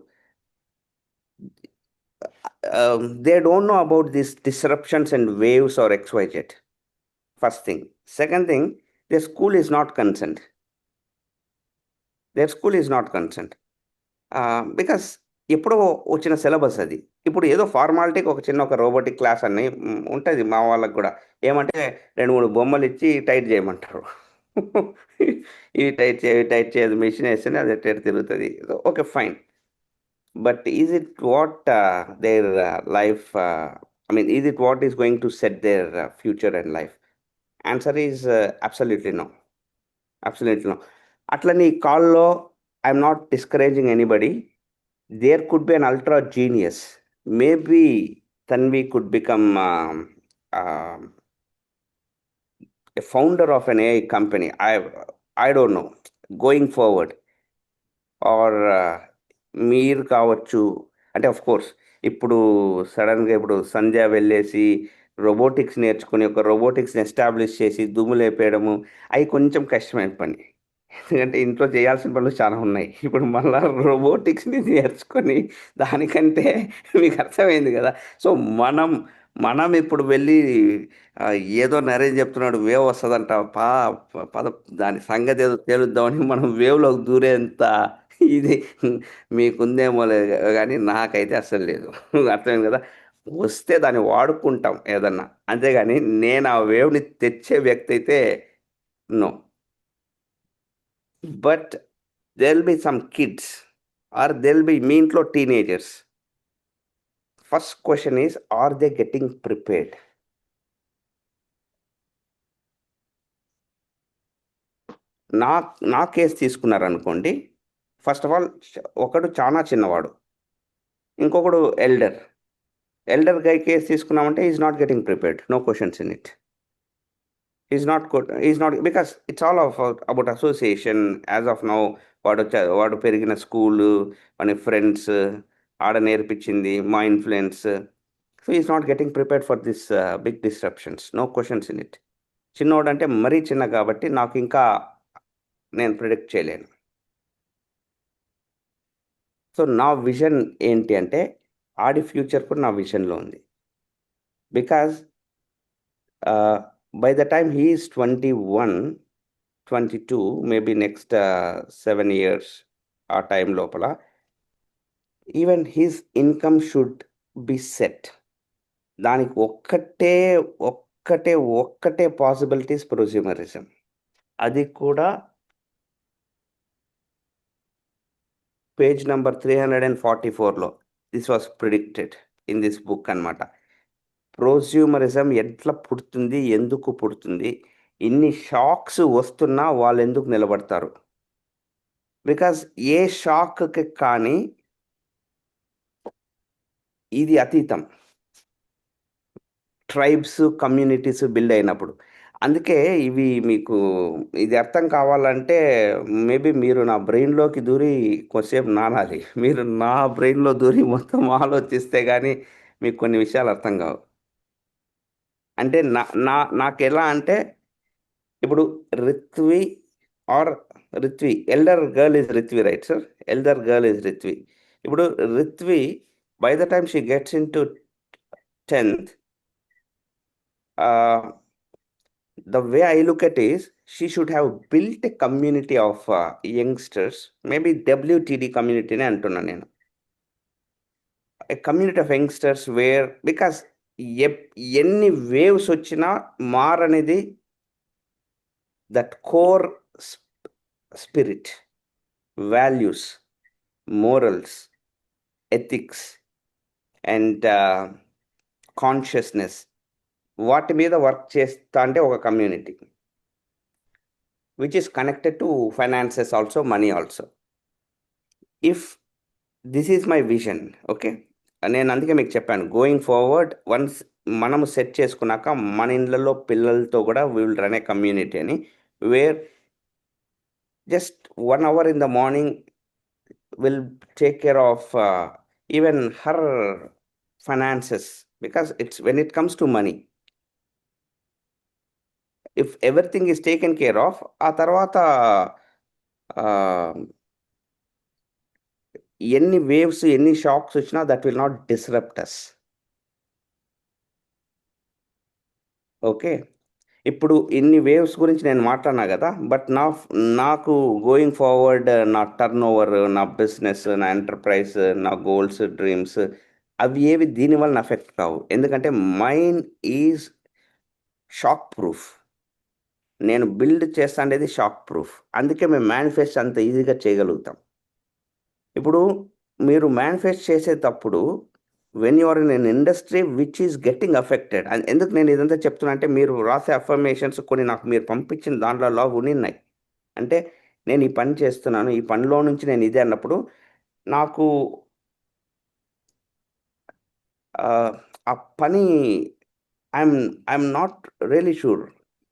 they don't know about these disruptions and waves or XYZ. First thing. Second thing, their school is not concerned. Because ఎప్పుడో వచ్చిన సిలబస్ అది. ఇప్పుడు ఏదో ఫార్మాలిటీకి ఒక చిన్న రోబోటిక్ క్లాస్ అని ఉంటుంది మా వాళ్ళకి కూడా. ఏమంటే 2-3 బొమ్మలు ఇచ్చి టైట్ చేయమంటారు. ఇవి టైట్ చేయదు, మిషన్ వేస్తేనే అది ఎట్ట తిరుగుతుంది. Okay, fine. But is it what their life, is it what is going to set their future and life? Answer is absolutely no. అట్లని కాల్లో I'm not discouraging anybody. There could be an ultra genius. Maybe Tanvi could become a founder of an AI company. I don't know, going forward. Or మీరు కావచ్చు. అంటే of course ఇప్పుడు సడన్గా ఇప్పుడు సంధ్య వెళ్ళేసి robotics నేర్చుకుని ఒక రోబోటిక్స్ని ఎస్టాబ్లిష్ చేసి దుమ్ములేపేయడము, అవి కొంచెం కష్టమైన పని. ఎందుకంటే ఇంట్లో చేయాల్సిన పనులు చాలా ఉన్నాయి. ఇప్పుడు మళ్ళీ రోబోటిక్స్ని నేర్చుకొని దానికంటే మీకు అర్థమైంది కదా. సో మనం ఇప్పుడు వెళ్ళి ఏదో నరేష్ చెప్తున్నాడు వేవ్ వస్తుందంట, పద దాని సంగతి ఏదో తేలుద్దామని మనం వేవ్లోకి దూరేంత ఇది మీకుందేమో కానీ నాకైతే అస్సలు లేదు. అర్థమైంది కదా! వస్తే దాన్ని వాడుకుంటాం ఏదన్నా. అంతేగాని నేను ఆ వేవ్‌ని తెచ్చే వ్యక్తి అయితే no. But there will be some kids or there will be మీ ఇంట్లో teenagers. First question is are they getting prepared? నా నా కేస్ తీసుకున్నారనుకోండి. ఫస్ట్ ఆఫ్ ఆల్ ఒకడు చాలా చిన్నవాడు. ఇంకొకడు ఎల్డర్. ఎల్డర్ గై కేస్ తీసుకున్నామంటే is not getting prepared. No questions in it. Is not because it's all of about association. As of now వాడు పెరిగిన స్కూలు, వాని ఫ్రెండ్స్, ఆడ నేర్పించింది, మా influence. So, is not getting prepared for this big disruptions. No questions in it. చిన్నోడంటే మరీ చిన్న కాబట్టి నాకు ఇంకా నేను ప్రిడిక్ట్ చేయలేను. సో, నా విజన్ ఏంటి అంటే ఆడి ఫ్యూచర్ కూడా నా విజన్‌లో ఉంది. Because by the time he is 21, 22 maybe next 7 years ఆ టైం లోపల even his income should be set. దానికి ఒక్కటే పాసిబిలిటీస్ ప్రొస్యూమరిజం. అది కూడా పేజ్ నంబర్ 344లో this was predicted in this book అన్నమాట. ప్రొస్యూమరిజం ఎట్లా పుడుతుంది? ఎందుకు పుడుతుంది? ఇన్ని షాక్స్ వస్తున్నా వాళ్ళెందుకు నిలబడతారు? బికాజ్ ఏ షాక్‌కి కానీ ఇది అతీతం. ట్రైబ్స్, కమ్యూనిటీస్ బిల్డ్ అయినప్పుడు. అందుకే ఇది అర్థం కావాలంటే మేబీ మీరు నా బ్రెయిన్‌లోకి దూరి కొద్దిసేపు నానాలి. మీరు నా బ్రెయిన్‌లో దూరి మొత్తం ఆలోచిస్తే గానీ మీకు కొన్ని విషయాలు అర్థం కావు. అంటే నాకెలా అంటే ఇప్పుడు Ritvi elder girl is Ritvi, right sir? Elder girl is Ritvi. ఇప్పుడు Ritvi by the time she gets into 10th, the way I look at is she should have built a community of youngsters, maybe WTD community నే అంటున్నా నేను. A community of youngsters where because ఎన్ని waves వచ్చినా మారనేది that core spirit, values, morals, ethics and consciousness వాటి మీద work చేస్తా అంటే ఒక community which is connected to finances also, money also. If this is my vision, okay, నేను అందుకే మీకు చెప్పాను గోయింగ్ ఫార్వర్డ్ వన్స్ మనము సెట్ చేసుకున్నాక మన ఇళ్ళల్లో పిల్లలతో కూడా we will run a community అని, where just 1 hour in the morning will take care of even her finances, because it's when it comes to money, if everything is taken care of, ఆ తర్వాత ఎన్ని waves, ఎన్ని shocks వచ్చినా that will not disrupt us. Okay, ఇప్పుడు ఇన్ని waves గురించి నేను మాట్లాడినా కదా, బట్ నాకు గోయింగ్ ఫార్వర్డ్ నా టర్న్ ఓవర్, నా బిజినెస్, నా ఎంటర్ప్రైజ్, నా గోల్స్, డ్రీమ్స్ అవి ఏవి దీనివల్ల ఎఫెక్ట్ కావు. ఎందుకంటే మైండ్ ఈజ్ షాక్ ప్రూఫ్. నేను బిల్డ్ చేస్తా అనేది షాక్ ప్రూఫ్. అందుకే మేము మేనిఫెస్ట్ అంత ఈజీగా చేయగలుగుతాం. ఇప్పుడు మీరు మేనిఫెస్ట్ చేసేటప్పుడు when you are in an industry which is getting affected, ఎందుకు నేను ఇదంతా చెప్తున్నా అంటే మీరు రాసే అఫర్మేషన్స్ కొన్ని నాకు మీరు పంపించిన దాంట్లో ఉన్నాయి. అంటే నేను ఈ పని చేస్తున్నాను, ఈ పనిలో నుంచి నేను ఇదే అన్నప్పుడు నాకు ఆ పని I'm not really sure,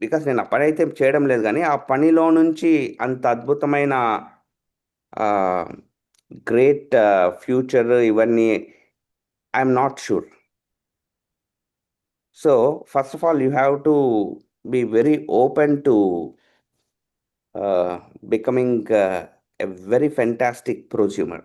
because నేను ఆ పని అయితే చేయడం లేదు, కానీ ఆ పనిలో నుంచి అంత అద్భుతమైన గ్రేట్ ఫ్యూచర్ ఇవన్నీ I'm not sure. So first of all you have to be very open to becoming a very fantastic prosumer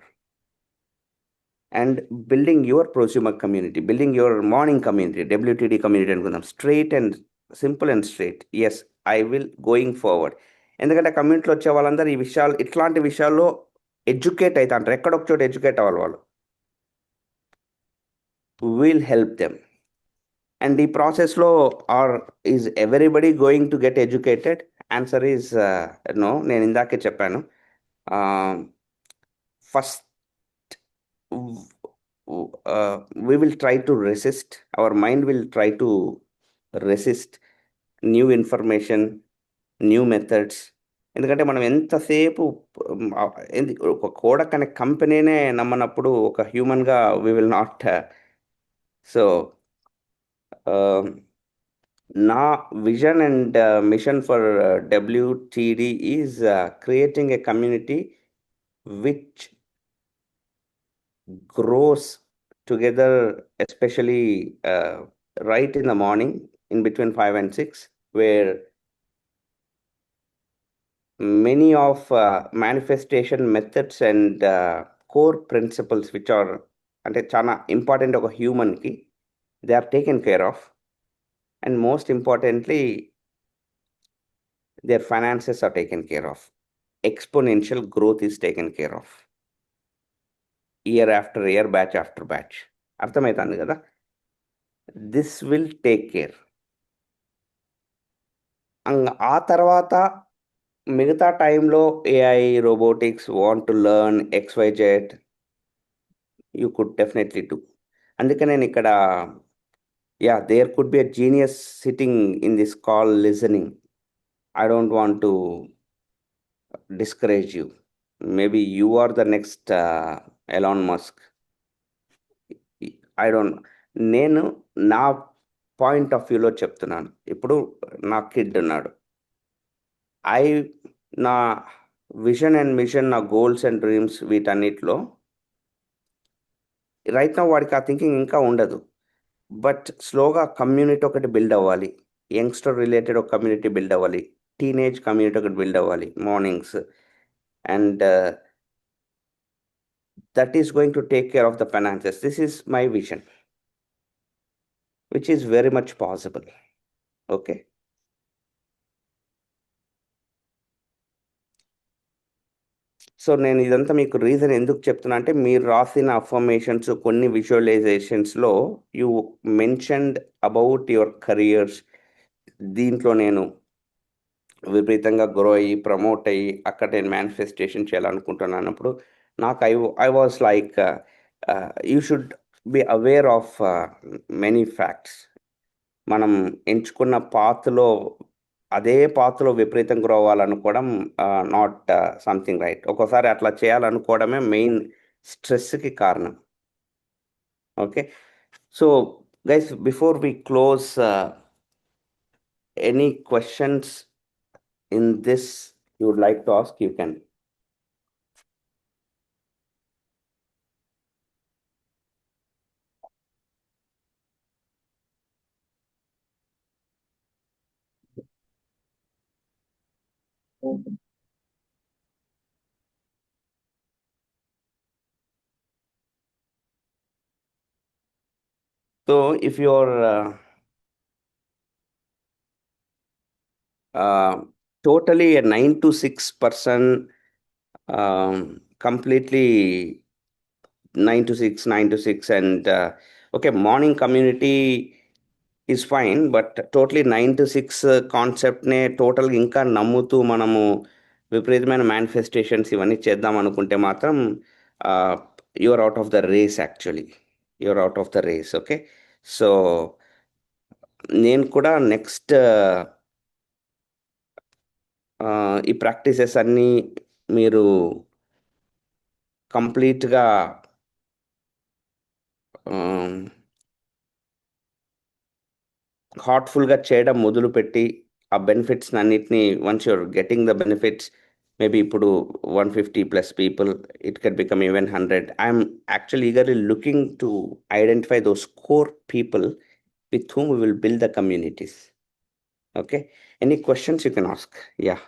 and building your prosumer community, building your morning community, WTD community అనుకుందాం. Straight and simple and straight. Yes, I will going forward. ఎందుకంటే కమ్యూనిటీలో వచ్చే వాళ్ళందరూ ఈ విషయాలు, ఇట్లాంటి విషయాల్లో educate అయితే అంటారు, ఎక్కడొక చోట ఎడ్యుకేట్ అవ్వాలి వాళ్ళు. Will help them. అండ్ ఈ ప్రాసెస్లో is everybody going to get educated? Answer is no. నేను ఇందాకే చెప్పాను, first we will try to resist, our mind will try to resist new information, new methods. ఎందుకంటే మనం ఎంతసేపు ఒక కోడక్ అనే కంపెనీనే నమ్మనప్పుడు ఒక హ్యూమన్గా వి విల్ నాట్. సో నా vision and mission for WTD is creating a community which grows together, especially right in the morning in between 5 and 6, where many of manifestation methods and core principles which are అంటే చాలా important ఒక హ్యూమన్కి, they are taken care of. And most importantly their finances are taken care of. Exponential growth is taken care of. Year after year, batch after batch. అర్థమవుతుంది కదా? This will take care. ఆ తర్వాత మిగతా టైంలో AI, robotics want to learn XYZ, you could definitely do. అందుకే నేను ఇక్కడ there could be a genius sitting in this call listening. I don't want to discourage you. Maybe you are the next Elon Musk. I don't know. నేను నా point of వ్యూలో చెప్తున్నాను. ఇప్పుడు నా kid ఉన్నాడు. నా విజన్ అండ్ మిషన్, నా goals and dreams, వీటన్నిటిలో రైట్ నా వాడికి ఆ థింకింగ్ ఇంకా ఉండదు. బట్ స్లోగా కమ్యూనిటీ ఒకటి బిల్డ్ అవ్వాలి, యంగ్స్టర్ రిలేటెడ్ ఒక కమ్యూనిటీ బిల్డ్ అవ్వాలి, టీనేజ్ కమ్యూనిటీ ఒకటి బిల్డ్ అవ్వాలి, mornings. And that is going to take care of the finances. This is my vision, which is very much possible. Okay. So నేను ఇదంతా మీకు reason ఎందుకు చెప్తున్నా అంటే, మీరు రాసిన అఫర్మేషన్స్, కొన్ని విజువలైజేషన్స్లో you mentioned about your careers. దీంట్లో నేను విపరీతంగా గ్రో అయ్యి, ప్రమోట్ అయ్యి, అక్కడ నేను మేనిఫెస్టేషన్ చేయాలనుకుంటున్నప్పుడు నాకు I was like, you should be aware of many facts. మనం ఎంచుకున్న పాత్లో, అదే పాత్లో విపరీతం గ్రో అవ్వాలనుకోవడం నాట్ సంథింగ్ రైట్. ఒక్కోసారి అట్లా చేయాలనుకోవడమే మెయిన్ స్ట్రెస్కి కారణం. Okay. So guys, before we close, any questions in this you would like to ask, you can. So if you're totally a 9 to 6 person, completely 9 to 6, and okay, morning community is fine, but totally 9 to 6 కాన్సెప్ట్నే total ఇంకా నమ్ముతూ మనము విపరీతమైన manifestations ఇవన్నీ చేద్దాం అనుకుంటే మాత్రం you're out of the race. Actually you're out of the race. Okay. So నేను కూడా నెక్స్ట్ ఈ ప్రాక్టీసెస్ అన్నీ మీరు కంప్లీట్గా హార్ట్ఫుల్గా చేయడం మొదలుపెట్టి, ఆ బెనిఫిట్స్ అన్నిటినీ, once you're getting the benefits, maybe ఇప్పుడు 150+ people, it can become even 100. I'm actually eagerly looking to identify those core people with whom we will build the communities. Okay. Any questions you can ask? Yeah.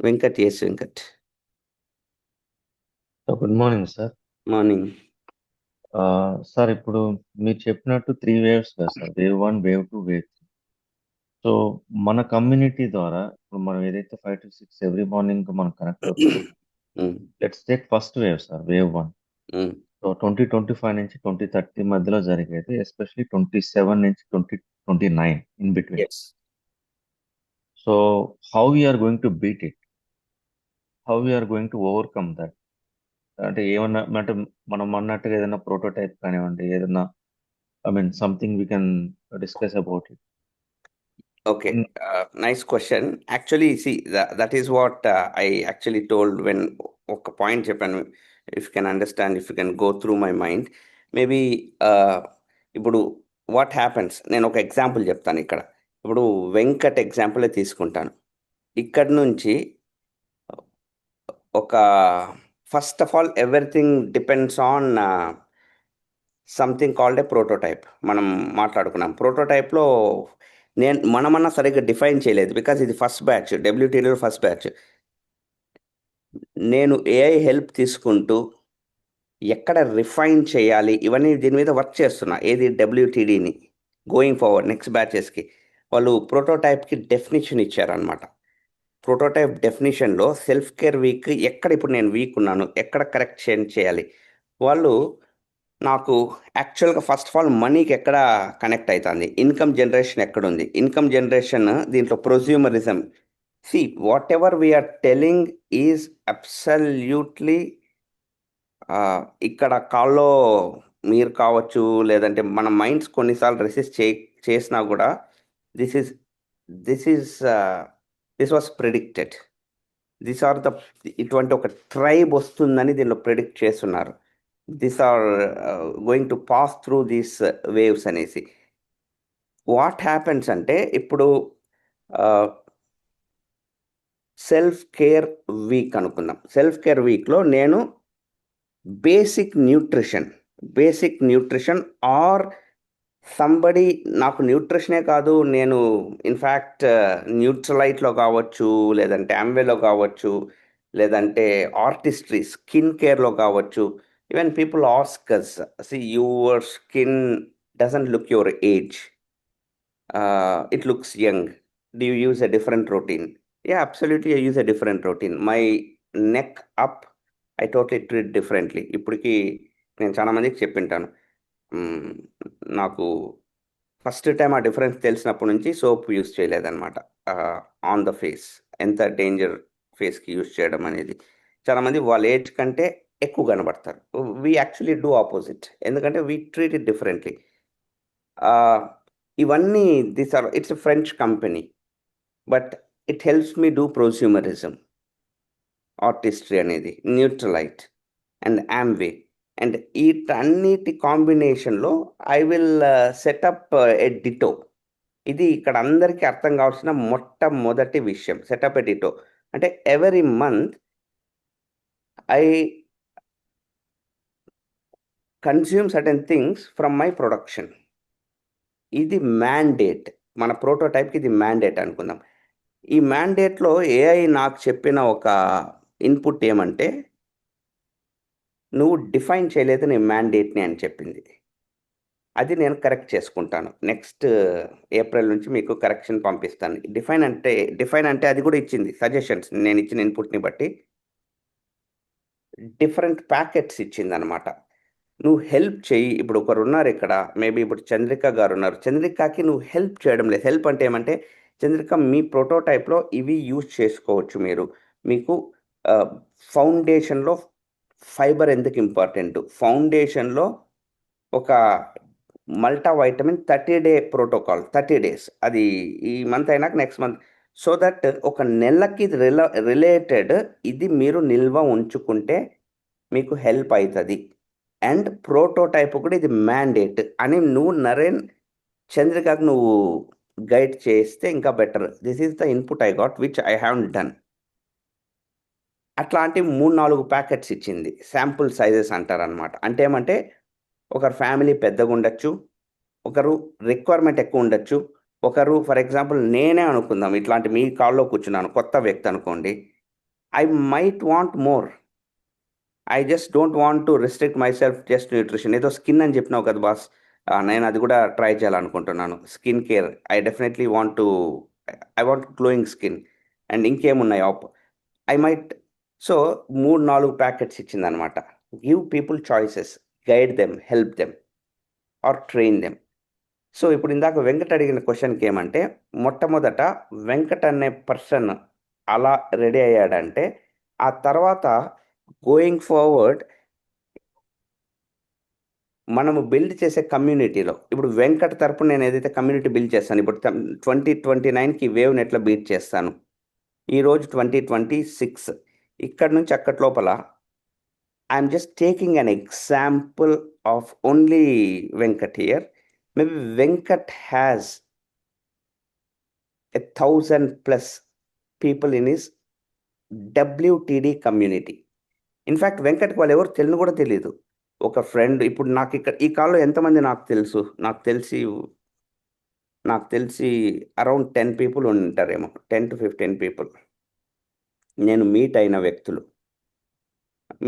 Venkat, yes, Venkat.
Good morning sir.
Morning.
Sir, ఇప్పుడు మీరు చెప్పినట్టు 3 waves కదా sir, wave 1, wave 2, wave 3. So మన community ద్వారా ఇప్పుడు మనం ఏదైతే 5 to 6 every morning మనం కనెక్ట్ అవుతున్నాం, let's take first wave sir, wave 1. So 2025 నుంచి 2030 మధ్యలో జరిగేది, ఎస్పెషలీ 27 నుంచి 2029 in between.
Yes
so how we're going to beat it, how we're going to overcome that? అంటే ఏమన్నా అంటే మనం అన్నట్టుగా ఏదైనా ప్రోటోటైప్ కానివ్వండి, ఏదైనా something we can discuss about it.
Okay, nice question. Actually, see, that is what I actually told when ఒక point చెప్పాను. If you can understand, if you can go through my mind, maybe ఇప్పుడు what happens, నేను ఒక example చెప్తాను ఇక్కడ. ఇప్పుడు Venkat example తీసుకుంటాను. ఇక్కడ నుంచి ఒక first of all everything depends on something called a prototype. మనం మాట్లాడుకున్నాం ప్రోటోటైప్లో మనమన్నా సరిగ్గా డిఫైన్ చేయలేదు, బికాజ్ ఇది ఫస్ట్ బ్యాచ్, డబ్ల్యూటీడీలో ఫస్ట్ బ్యాచ్. నేను ఏఐ హెల్ప్ తీసుకుంటూ ఎక్కడ రిఫైన్ చేయాలి ఇవన్నీ దీని మీద వర్క్ చేస్తున్నా. ఏది డబ్ల్యూటీడీని గోయింగ్ ఫార్వర్డ్ నెక్స్ట్ బ్యాచెస్కి వాళ్ళు ప్రోటోటైప్కి డెఫినిషన్ ఇచ్చారనమాట. ప్రోటోటైప్ డెఫినిషన్లో సెల్ఫ్ కేర్ వీక్ ఎక్కడ ఇప్పుడు నేను వీక్ ఉన్నాను, ఎక్కడ కరెక్షన్ చేయాలి, వాళ్ళు నాకు యాక్చువల్గా ఫస్ట్ ఆఫ్ ఆల్ మనీకి ఎక్కడ కనెక్ట్ అవుతుంది, ఇన్కమ్ జనరేషన్ ఎక్కడుంది, ఇన్కమ్ జనరేషన్ దీంట్లో prosumerism. See whatever we are telling is absolutely ఇక్కడ కాల్లో మీరు కావచ్చు, లేదంటే మన మైండ్స్ కొన్నిసార్లు రెసిస్ట్ చేసినా కూడా this was predicted. This are the ఇటువంటి ఒక ట్రైబ్ వస్తుందని దీనిలో ప్రిడిక్ట్ చేస్తున్నారు. This are going to pass through these waves అనేసి. వాట్ హ్యాపెన్స్ అంటే ఇప్పుడు సెల్ఫ్ కేర్ వీక్ అనుకుందాం. సెల్ఫ్ కేర్ వీక్లో నేను బేసిక్ న్యూట్రిషన్ ఆర్ సంబడి నాకు న్యూట్రిషనే కాదు, నేను ఇన్ఫ్యాక్ట్ న్యూట్రలైట్లో కావచ్చు, లేదంటే ఆమ్వేలో కావచ్చు, లేదంటే ఆర్టిస్ట్రీ స్కిన్ కేర్లో కావచ్చు. Even people ask us, see your skin doesn't look your age, it looks young, do you use a different routine? Yeah, absolutely, I use a different routine. My neck up, I totally treat differently. ఇప్పటికి నేను చాలా మందికి చెప్పింటాను, నాకు first time ఆ difference తెలిసినప్పటి నుంచి soap use చేయలేదన్నమాట on the face. ఎంత డేంజర్ ఫేస్కి యూస్ చేయడం అనేది. చాలామంది వాళ్ళ ఏజ్ కంటే ఎక్కువ కనబడతారు. వీ యాక్చువల్లీ డూ ఆపోజిట్, ఎందుకంటే వీ ట్రీట్ ఇట్ డిఫరెంట్లీ. ఇవన్నీ it's a French company, but it helps me do prosumerism, Artistry అనేది, న్యూట్రలైట్ అండ్ ఆమ్వే. అండ్ వీటన్నిటి కాంబినేషన్లో I will set up a ditto. ఇది ఇక్కడ అందరికీ అర్థం కావాల్సిన మొట్టమొదటి విషయం. సెటప్ ఎ డిటో అంటే every month I consume certain things from my production. ఇది మ్యాండేట్, మన ప్రోటోటైప్కి ఇది మ్యాండేట్ అనుకుందాం. ఈ మ్యాండేట్లో ఏఐ నాకు చెప్పిన ఒక ఇన్పుట్ ఏమంటే, నువ్వు డిఫైన్ చేయలేదు నీ మ్యాండేట్ని అని చెప్పింది. అది నేను కరెక్ట్ చేసుకుంటాను. నెక్స్ట్ ఏప్రిల్ నుంచి మీకు కరెక్షన్ పంపిస్తాను. డిఫైన్ అంటే అది కూడా ఇచ్చింది సజెషన్స్, నేను ఇచ్చిన ఇన్పుట్ని బట్టి డిఫరెంట్ ప్యాకెట్స్ ఇచ్చింది అనమాట. నువ్వు హెల్ప్ చేయి. ఇప్పుడు ఒకరు ఉన్నారు ఇక్కడ, మేబీ ఇప్పుడు చంద్రిక గారు ఉన్నారు. చంద్రికకి నువ్వు హెల్ప్ చేయడం లేదు. హెల్ప్ అంటే ఏమంటే, చంద్రిక మీ ప్రోటోటైప్లో ఇవి యూజ్ చేసుకోవచ్చు మీరు. మీకు ఫౌండేషన్లో ఫైబర్ ఎందుకు ఇంపార్టెంట్, ఫౌండేషన్లో ఒక Malta vitamin 30 day protocol, 30 days, అది ఈ మంత్ అయినాక నెక్స్ట్ మంత్, సో దట్ ఒక నెలకి రిలేటెడ్ ఇది మీరు నిల్వ ఉంచుకుంటే మీకు హెల్ప్ అవుతుంది. అండ్ ప్రోటోటైప్ కూడా ఇది మ్యాండేట్ అని నువ్వు నరేన్ చంద్రికకు నువ్వు గైడ్ చేస్తే ఇంకా better. This is the input I got which I have done. అట్లాంటి 3-4 ప్యాకెట్స్ ఇచ్చింది. శాంపుల్ సైజెస్ అంటారనమాట. అంటే ఏమంటే, ఒకరు ఫ్యామిలీ పెద్దగా ఉండొచ్చు, ఒకరు రిక్వైర్మెంట్ ఎక్కువ ఉండొచ్చు, ఒకరు ఫర్ ఎగ్జాంపుల్ నేనే అనుకుందాం, ఇట్లాంటి మీ కాల్లో కూర్చున్నాను, కొత్త వ్యక్తి అనుకోండి, I might want more. I just don't want to restrict myself just nutrition. ఏదో స్కిన్ అని చెప్పినావు కదా బాస్, నేను అది కూడా ట్రై చేయాలనుకుంటున్నాను. Skin care, I definitely want glowing skin. And ఇంకేమున్నాయి ఐ మైట్. సో 3-4 ప్యాకెట్స్ ఇచ్చిందనమాట. Give people choices, guide them, help them or train them. So ఇప్పుడు ఇందాక వెంకట్ అడిగిన క్వశ్చన్కి ఏమంటే, మొట్టమొదట వెంకట్ అనే పర్సన్ అలా రెడీ అయ్యాడంటే, ఆ తర్వాత గోయింగ్ ఫార్వర్డ్ మనము బిల్డ్ చేసే కమ్యూనిటీలో, ఇప్పుడు వెంకట్ తరపున నేను ఏదైతే కమ్యూనిటీ బిల్డ్ చేస్తాను, ఇప్పుడు 2029కి వేవ్ని ఎట్లా బీట్ చేస్తాను, ఈరోజు 2026, ఇక్కడ నుంచి అక్కడి లోపల I'm just taking an example of only Venkat here. Maybe Venkat has 1,000+ people in his WTD community. In fact వెంకట్కి వాళ్ళు ఎవరు తెలియని కూడా తెలియదు. ఒక ఫ్రెండ్, ఇప్పుడు నాకు ఇక్కడ ఈ కాల్లో ఎంతమంది నాకు తెలుసు, నాకు తెలిసి అరౌండ్ 10 people ఉంటారేమో, 10 to 15 people నేను మీట్ అయిన వ్యక్తులు.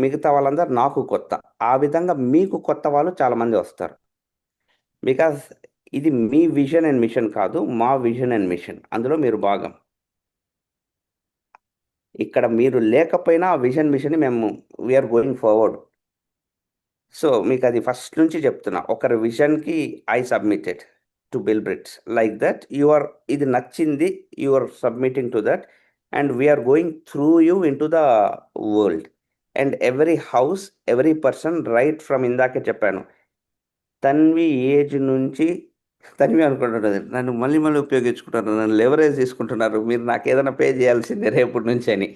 మిగతా వాళ్ళందరూ నాకు కొత్త. ఆ విధంగా మీకు కొత్త వాళ్ళు చాలామంది వస్తారు. బికాస్ ఇది మీ విజన్ అండ్ మిషన్ కాదు, మా విజన్ అండ్ మిషన్. అందులో మీరు భాగం. ఇక్కడ మీరు లేకపోయినా ఆ విజన్ మిషన్ మేము వీఆర్ గోయింగ్ ఫార్వర్డ్. సో మీకు అది ఫస్ట్ నుంచి చెప్తున్నా. ఒకరి విజన్కి I submitted to build bridges like that. ఇది నచ్చింది, you are submitting to that and we're going through you into the world. And every house, every person, right from ఇందాకే చెప్పాను, తన్వి ఏజ్ నుంచి, తన్వి అనుకుంటున్నారు నన్ను మళ్ళీ ఉపయోగించుకుంటారు, నన్ను లెవరేజ్ తీసుకుంటున్నారు, మీరు నాకు ఏదైనా పే చేయాల్సిందే రేపటి నుంచి అని.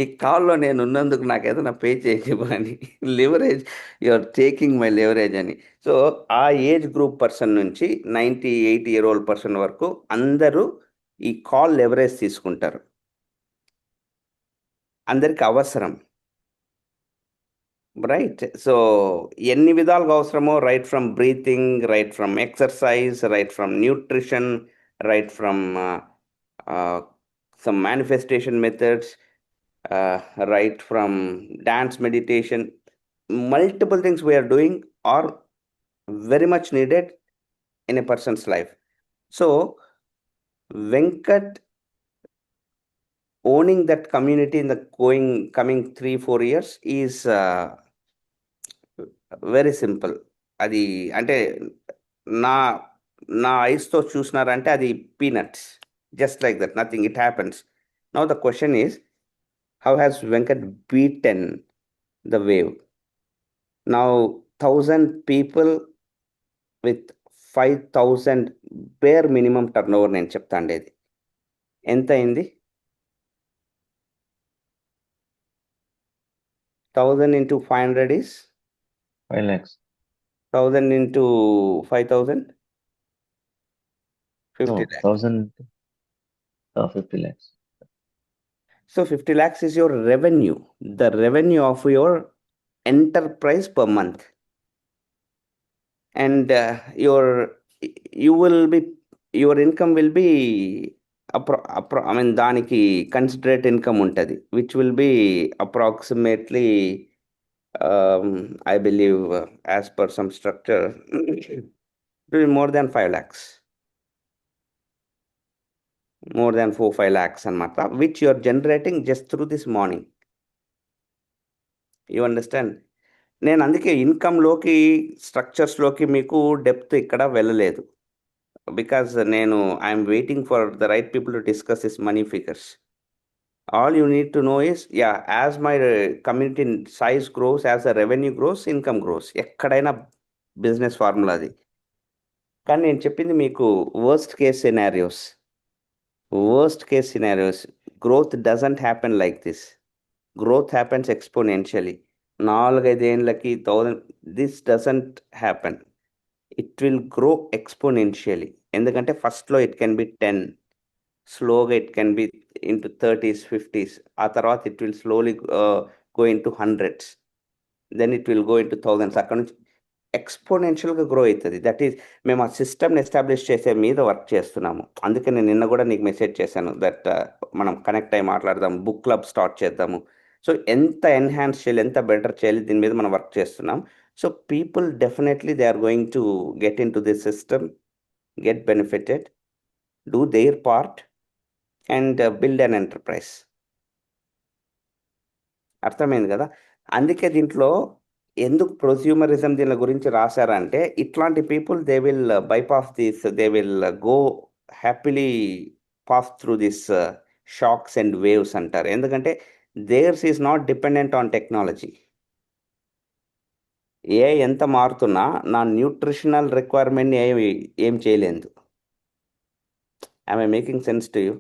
ఈ కాల్లో నేను ఉన్నందుకు నాకు ఏదైనా పే చేయవు అని, leverage, you are taking my leverage అని. సో ఆ ఏజ్ గ్రూప్ పర్సన్ నుంచి 90-80 year old పర్సన్ వరకు అందరూ ఈ కాల్ లెవరేజ్ తీసుకుంటారు. అందరికి అవసరం, రైట్? సో ఎన్ని విధాలుగా అవసరమో, right from breathing, right from exercise, right from nutrition, right from some manifestation methods, right from dance, meditation, multiple things we are doing are very much needed in a person's life. So Venkat owning that community in the coming 3-4 years is very simple. అది అంటే నా ఐస్తో చూసినారంటే అది peanuts. Just like that, nothing, it happens. Now the question is, how has Venkat beaten the wave? Now 1,000 people with 5,000 bare minimum turnover నేను చెప్తా ఉండేది ఎంత అయింది? 1,000 into 500 is
5 lakhs.
1,000 into 5,000 50 lakhs.
1,000 50 lakhs.
So 50 lakhs is your revenue, the revenue of your enterprise per month. And your income will be దానికి considerate income ఉంటుంది, which will be approximately I believe as per some structure it will be more than 5 lakhs. More than 4-5 lakhs anamata, which you are generating just through this morning. You understand? నేను అందుకే ఇన్కమ్లోకి, స్ట్రక్చర్స్లోకి మీకు depth ఇక్కడ వెళ్ళలేదు. Because I'm waiting for the right people to discuss this money figures. All you need to know is, as my community size gross, as the revenue gross, income gross. ఎక్కడైనా business formula అది. కానీ నేను చెప్పింది మీకు worst case scenarios. Growth doesn't happen like this. Growth happens exponentially. 4-5 ఏళ్ళకి 1,000, this doesn't happen. It will grow exponentially. ఎందుకంటే ఫస్ట్లో it can be 10, slowగా it can be into 30s, 50s. ఆ తర్వాత it will slowly go into 100s. Then it will go into 1000s. అక్కడ నుంచి ఎక్స్పోనెన్షియల్గా grow అవుతుంది. That is, మేము ఆ సిస్టమ్ని ఎస్టాబ్లిష్ చేసే మీద వర్క్ చేస్తున్నాము. అందుకే నేను నిన్న కూడా నీకు మెసేజ్ చేశాను దట్ మనం కనెక్ట్ అయ్యి మాట్లాడదాం, బుక్ క్లబ్ స్టార్ట్ చేద్దాము. సో ఎంత ఎన్హాన్స్ చేయాలి, ఎంత బెటర్ చేయాలి, దీని మీద మనం వర్క్ చేస్తున్నాం. So people definitely they are going to get in to this system, get benefited, do their part, and build an enterprise. అర్థమైంది కదా? అందుకే దీంట్లో ఎందుకు ప్రొస్యూమరిజం దీని గురించి రాశారంటే, ఇట్లాంటి people they will bypass this, they will go happily pass through this shocks and waves అంటారు. ఎందుకంటే there's is not dependent on technology. ఎంత మారుతున్నా నా న్యూట్రిషనల్ రిక్వైర్మెంట్ని ఏం చేయలేదు. I'm making sense to you?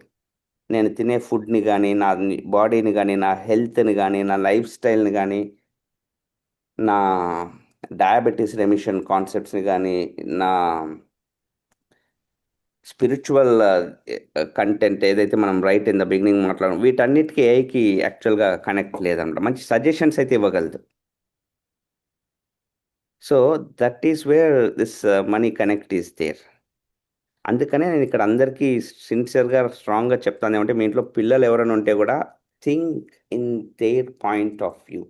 నేను తినే ఫుడ్ని కానీ, నా బాడీని కానీ, నా హెల్త్ని కానీ, నా లైఫ్ స్టైల్ని కానీ, నా డయాబెటీస్ రెమిషన్ కాన్సెప్ట్స్ని కానీ, నా స్పిరిచువల్ కంటెంట్ ఏదైతే మనం రైట్ ఇన్ ద బిగినింగ్ మాట్లాడడం, వీటన్నిటికీ ఏఐకి యాక్చువల్గా కనెక్ట్ లేదన్నమాట. మంచి సజెషన్స్ అయితే ఇవ్వగలదు. So that is where this money connect is there. అందుకనే నేను ఇక్కడ అందరికీ సిన్సియర్గా స్ట్రాంగ్గా చెప్తాను ఏమంటే, మీ ఇంట్లో పిల్లలు ఎవరైనా ఉంటే కూడా think in there point of view.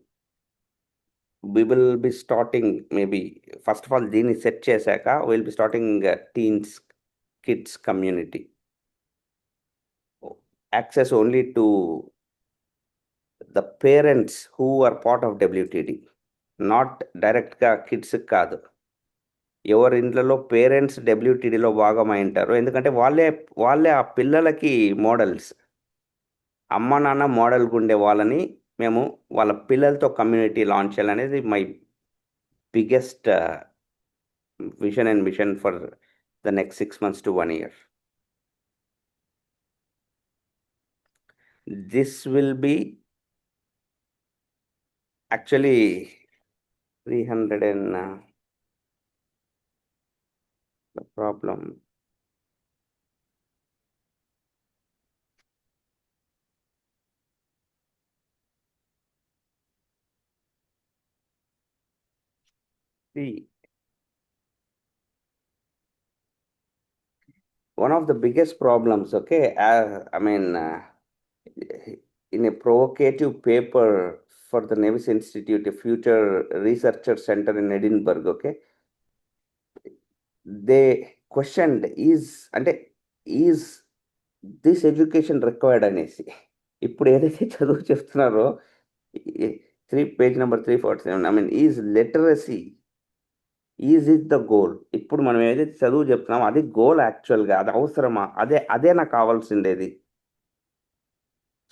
we will be starting maybe first of all దీన్ని సెట్ చేశాక we'll be starting teens kids community access only to the parents who are part of WTD, not direct గా kids కాదు. ఎవరి ఇంట్లో parents WTDలో భాగమై ఉంటారు, ఎందుకంటే వాళ్ళే ఆ పిల్లలకి మోడల్స్. అమ్మ నాన్న మోడల్గా ఉండే వాళ్ళని మేము వాళ్ళ పిల్లలతో కమ్యూనిటీ లాంచ్ చేయాలనేది my biggest vision and mission for the next 6 months to 1 year. This will be actually 300 and the problem. See, one of the biggest problems, okay, I mean, in a provocative paper for the Nevis Institute, a future researcher center in Edinburgh, okay, they questioned is this education required అనేసి. ఇప్పుడు ఏదైతే చదువు చెప్తున్నారో page number 347, I mean, is literacy is it the goal? ఇప్పుడు మనం ఏదైతే చదువు చెప్తున్నామో అది గోల్ యాక్చువల్గా? అది అవసరమా? అదే నాకు కావాల్సిండేది.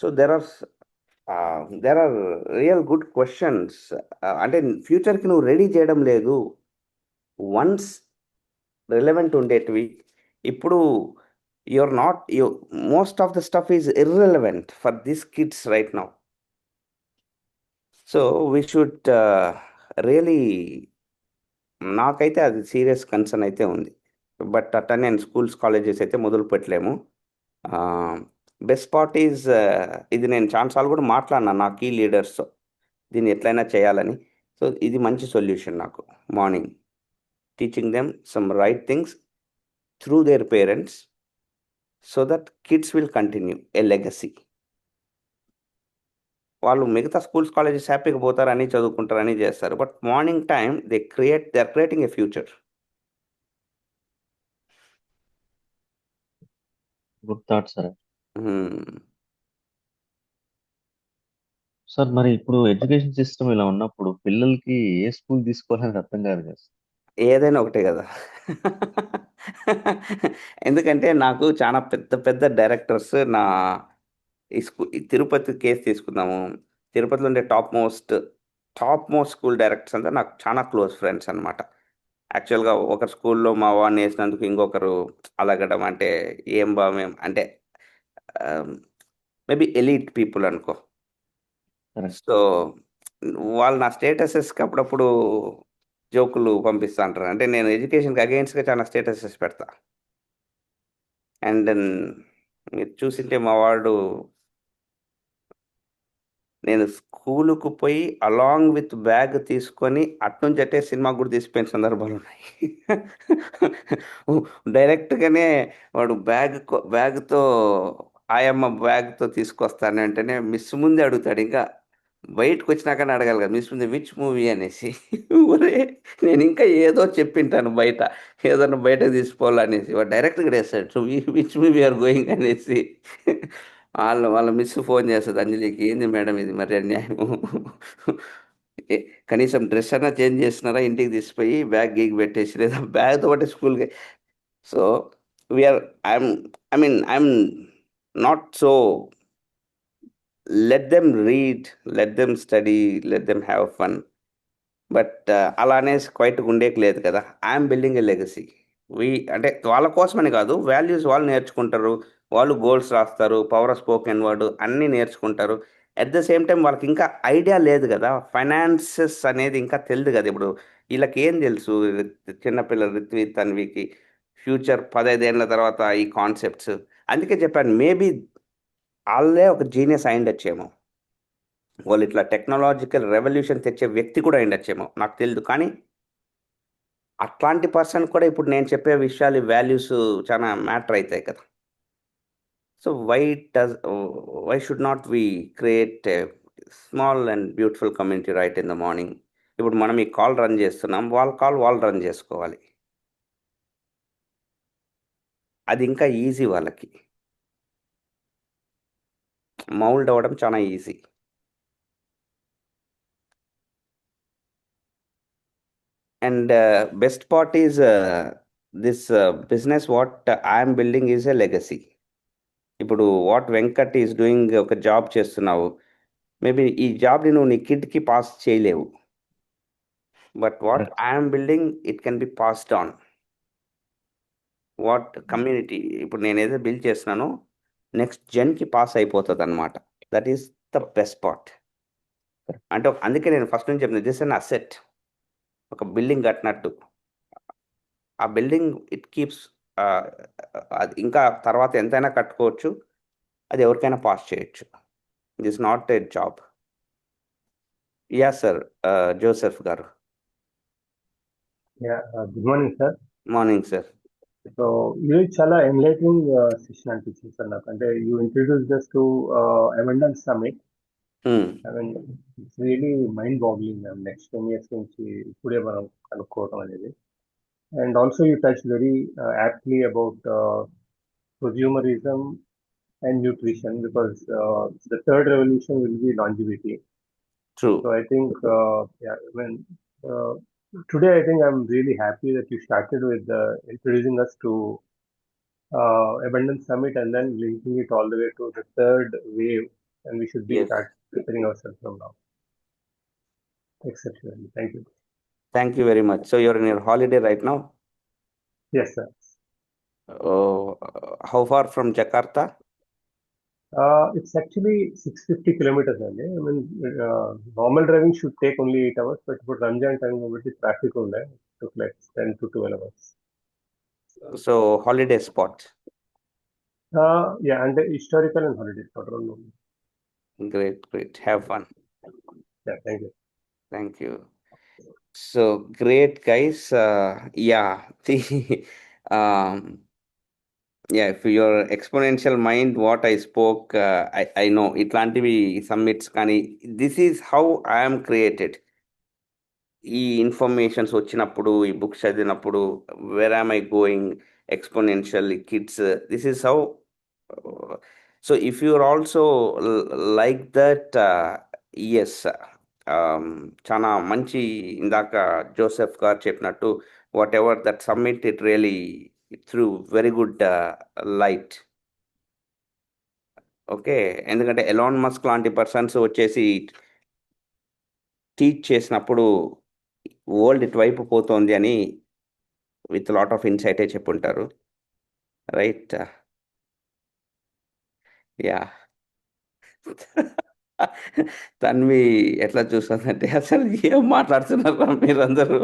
So there are real good questions. అంటే ఫ్యూచర్కి నువ్వు రెడీ చేయడం లేదు. వన్స్ రిలవెంట్ ఉండేటివి ఇప్పుడు most of the stuff is irrelevant for these kids right now. So we should really, నాకైతే అది సీరియస్ కన్సర్న్ అయితే ఉంది. బట్ అట్లా నేను స్కూల్స్ కాలేజెస్ అయితే మొదలు పెట్టలేము. బెస్ట్ పార్ట్ ఈజ్, ఇది నేను చాలాసార్లు కూడా మాట్లాడినా నా కీ లీడర్స్తో దీన్ని ఎట్లయినా చేయాలని. సో ఇది మంచి సొల్యూషన్ నాకు. Morning teaching them some right things through their parents so that kids will continue a legacy. వాళ్ళు మిగతా స్కూల్స్ కాలేజెస్ హ్యాపీగా పోతారని చదువుకుంటారని చేస్తారు, but morning time they are creating a future.
Good thought sir. Sir మరి ఇప్పుడు education system ఇలా ఉన్నప్పుడు పిల్లలకి ఏ స్కూల్ తీసుకోవాలని అర్థం కాదు కదా.
ఏదైనా ఒకటే కదా. ఎందుకంటే నాకు చాలా పెద్ద పెద్ద డైరెక్టర్స్ ఈ తిరుపతి కేసు తీసుకుందాము, తిరుపతిలో ఉండే టాప్ మోస్ట్ స్కూల్ డైరెక్టర్స్ అంతా నాకు చాలా క్లోజ్ ఫ్రెండ్స్ అనమాట. యాక్చువల్గా ఒకరు స్కూల్లో మా వాడిని వేసినందుకు ఇంకొకరు అలగడం అంటే ఏం భావం అంటే మేబీ ఎలీట్ పీపుల్ అనుకో. సో వాళ్ళు నా స్టేటసెస్కి అప్పుడప్పుడు జోకులు పంపిస్తా అంటారు. అంటే నేను ఎడ్యుకేషన్కి అగెయిన్స్ట్గా చాలా స్టేటసెస్ పెడతా. అండ్ మీరు చూసింటే మా వాడు నేను స్కూలుకు పోయి అలాంగ్ విత్ బ్యాగ్ తీసుకొని అట్నుంచి అట్టే సినిమా కూడా తీసిపోయిన సందర్భాలు ఉన్నాయి. డైరెక్ట్గానే వాడు బ్యాగ్తో ఆయమ్మ బ్యాగ్తో తీసుకొస్తాను అంటేనే మిస్ ముందే అడుగుతాడు, ఇంకా బయటకు వచ్చినాకనే అడగాలి కదా, మిస్ విచ్ మూవీ అనేసి. ఒరే నేను ఇంకా ఏదో చెప్పింటాను బయట, ఏదన్నా బయటకు తీసుకోవాలనేసి, వాడు డైరెక్ట్గా వేస్తాడు, so which movie are going అనేసి. వాళ్ళ మిస్ ఫోన్ చేస్తుంది అంజలికి, ఏంది మేడం ఇది మరి అన్యాయము. కనీసం డ్రెస్ అన్నా చేంజ్ చేస్తున్నారా, ఇంటికి తీసిపోయి బ్యాగ్ గీగ్ పెట్టేసి, లేదా బ్యాగ్తో పాటు స్కూల్కి. So we're I'm I'm not so, let them read, let them study, let them have fun. But అలానే క్వైట్గా ఉండేకి లేదు కదా. I'm building a legacy. అంటే వాళ్ళ కోసమని కాదు, వాల్యూస్ వాళ్ళు నేర్చుకుంటారు, వాళ్ళు గోల్స్ రాస్తారు, పవర్ ఆఫ్ స్పోకెన్ వర్డ్ అన్నీ నేర్చుకుంటారు. అట్ ద సేమ్ టైం వాళ్ళకి ఇంకా ఐడియా లేదు కదా, ఫైనాన్సెస్ అనేది ఇంకా తెలియదు కదా. ఇప్పుడు వీళ్ళకి ఏం తెలుసు, చిన్నపిల్లలు రిత్వి తన్వికి ఫ్యూచర్ 15 ఏళ్ళ తర్వాత ఈ కాన్సెప్ట్స్. అందుకే చెప్పాను, మేబీ వాళ్ళే ఒక జీనియస్ అయిండొచ్చేమో, వాళ్ళు ఇట్లా టెక్నాలజికల్ రెవల్యూషన్ తెచ్చే వ్యక్తి కూడా అయిండొచ్చేమో, నాకు తెలియదు. కానీ అట్లాంటి పర్సన్ కూడా ఇప్పుడు నేను చెప్పే విషయాలు, వాల్యూస్ చాలా మ్యాటర్ అవుతాయి కదా. So why should not we create small and beautiful community right in the morning. ఇప్పుడు మనం ఈ కాల్ రన్ చేస్తున్నాం, వాళ్ళ కాల్ వాళ్ళు రన్ చేసుకోవాలి. అది ఇంకా ఈజీ, వాళ్ళకి మౌల్డ్ అవ్వడం చాలా easy. And best part is this business what I am building is a legacy. ఇప్పుడు వాట్ వెంకట్ ఈస్ డూయింగ్, ఒక జాబ్ చేస్తున్నావు, మేబీ ఈ జాబ్ని నువ్వు నీ కిడ్కి పాస్ చేయలేవు, but what
Correct.
I'm building it can be passed on. What community ఇప్పుడు నేను ఏదో బిల్డ్ చేస్తున్నానో నెక్స్ట్ జెన్కి పాస్ అయిపోతుంది అనమాట. That is the best part. అంటే అందుకే నేను ఫస్ట్ నుంచి చెప్పిన, దిస్ అన్ అసెట్. ఒక బిల్డింగ్ కట్టినట్టు, ఆ బిల్డింగ్ ఇట్ కీప్స్, అది ఇంకా తర్వాత ఎంతైనా కట్టుకోవచ్చు, అది ఎవరికైనా పాస్ చేయొచ్చు. It is not a job. Yeah sir, Joseph garu.
Good morning sir.
Morning sir.
So ఇది చాలా ఎన్లైటింగ్ సెషన్ అనిపించింది సార్ నాకు. అంటే you introduce just to amendments summit. I mean it's really mind boggling. Next 10 years నుంచి ఇప్పుడే మనం కనుక్కోవడం అనేది. And also you touch very aptly about consumerism and nutrition, because the third revolution will be longevity.
True.
So I think, today I think I'm really happy that you started with introducing us to Abundance Summit and then linking it all the way to the third wave, and we should be
Yes.
start preparing ourselves from now. Exceptionally, thank you.
Thank you very much. So you're in your holiday right now?
Yes, sir.
How far from Jakarta?
It's actually 650 kilometers only. I mean, normal driving should take only 8 hours, but for Ramjan time, with the traffic only, it took like 10 to 12 hours.
So holiday spot?
Yeah, and the historical and holiday spot only.
Great, great. Have fun.
Yeah, thank you.
Thank you. So great, guys. Yeah. um, yeah, for your exponential mind, what I spoke, I know ఇట్లాంటివి summits కానీ, this is how I'm created. ఈ informations వచ్చినప్పుడు, ఈ books చదివినప్పుడు, where am I going exponential kids, this is how. So if you're also like that, yes, చాలా మంచి. ఇందాక Joseph గారు చెప్పినట్టు, whatever that submit, it really through very good light. Okay, ఎందుకంటే ఎలాన్ మస్క్ లాంటి persons వచ్చేసి teach చేసినప్పుడు world ఇటువైపు పోతోంది అని విత్ లాట్ ఆఫ్ ఇన్సైటే చెప్పుంటారు, రైట్? యా. తన్వి ఎట్లా చూస్తుందంటే, అసలు ఏం మాట్లాడుతున్నారా మీరందరూ,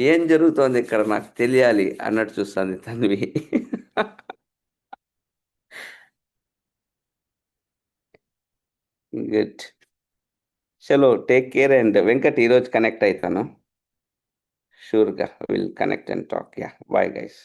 ఏం జరుగుతోంది ఇక్కడ నాకు తెలియాలి అన్నట్టు చూస్తుంది తన్వి. గుడ్. చలో, టేక్ కేర్. అండ్ వెంకట్ ఈరోజు కనెక్ట్ అవుతాను, షూర్గా will connect and talk. Yeah, bye guys.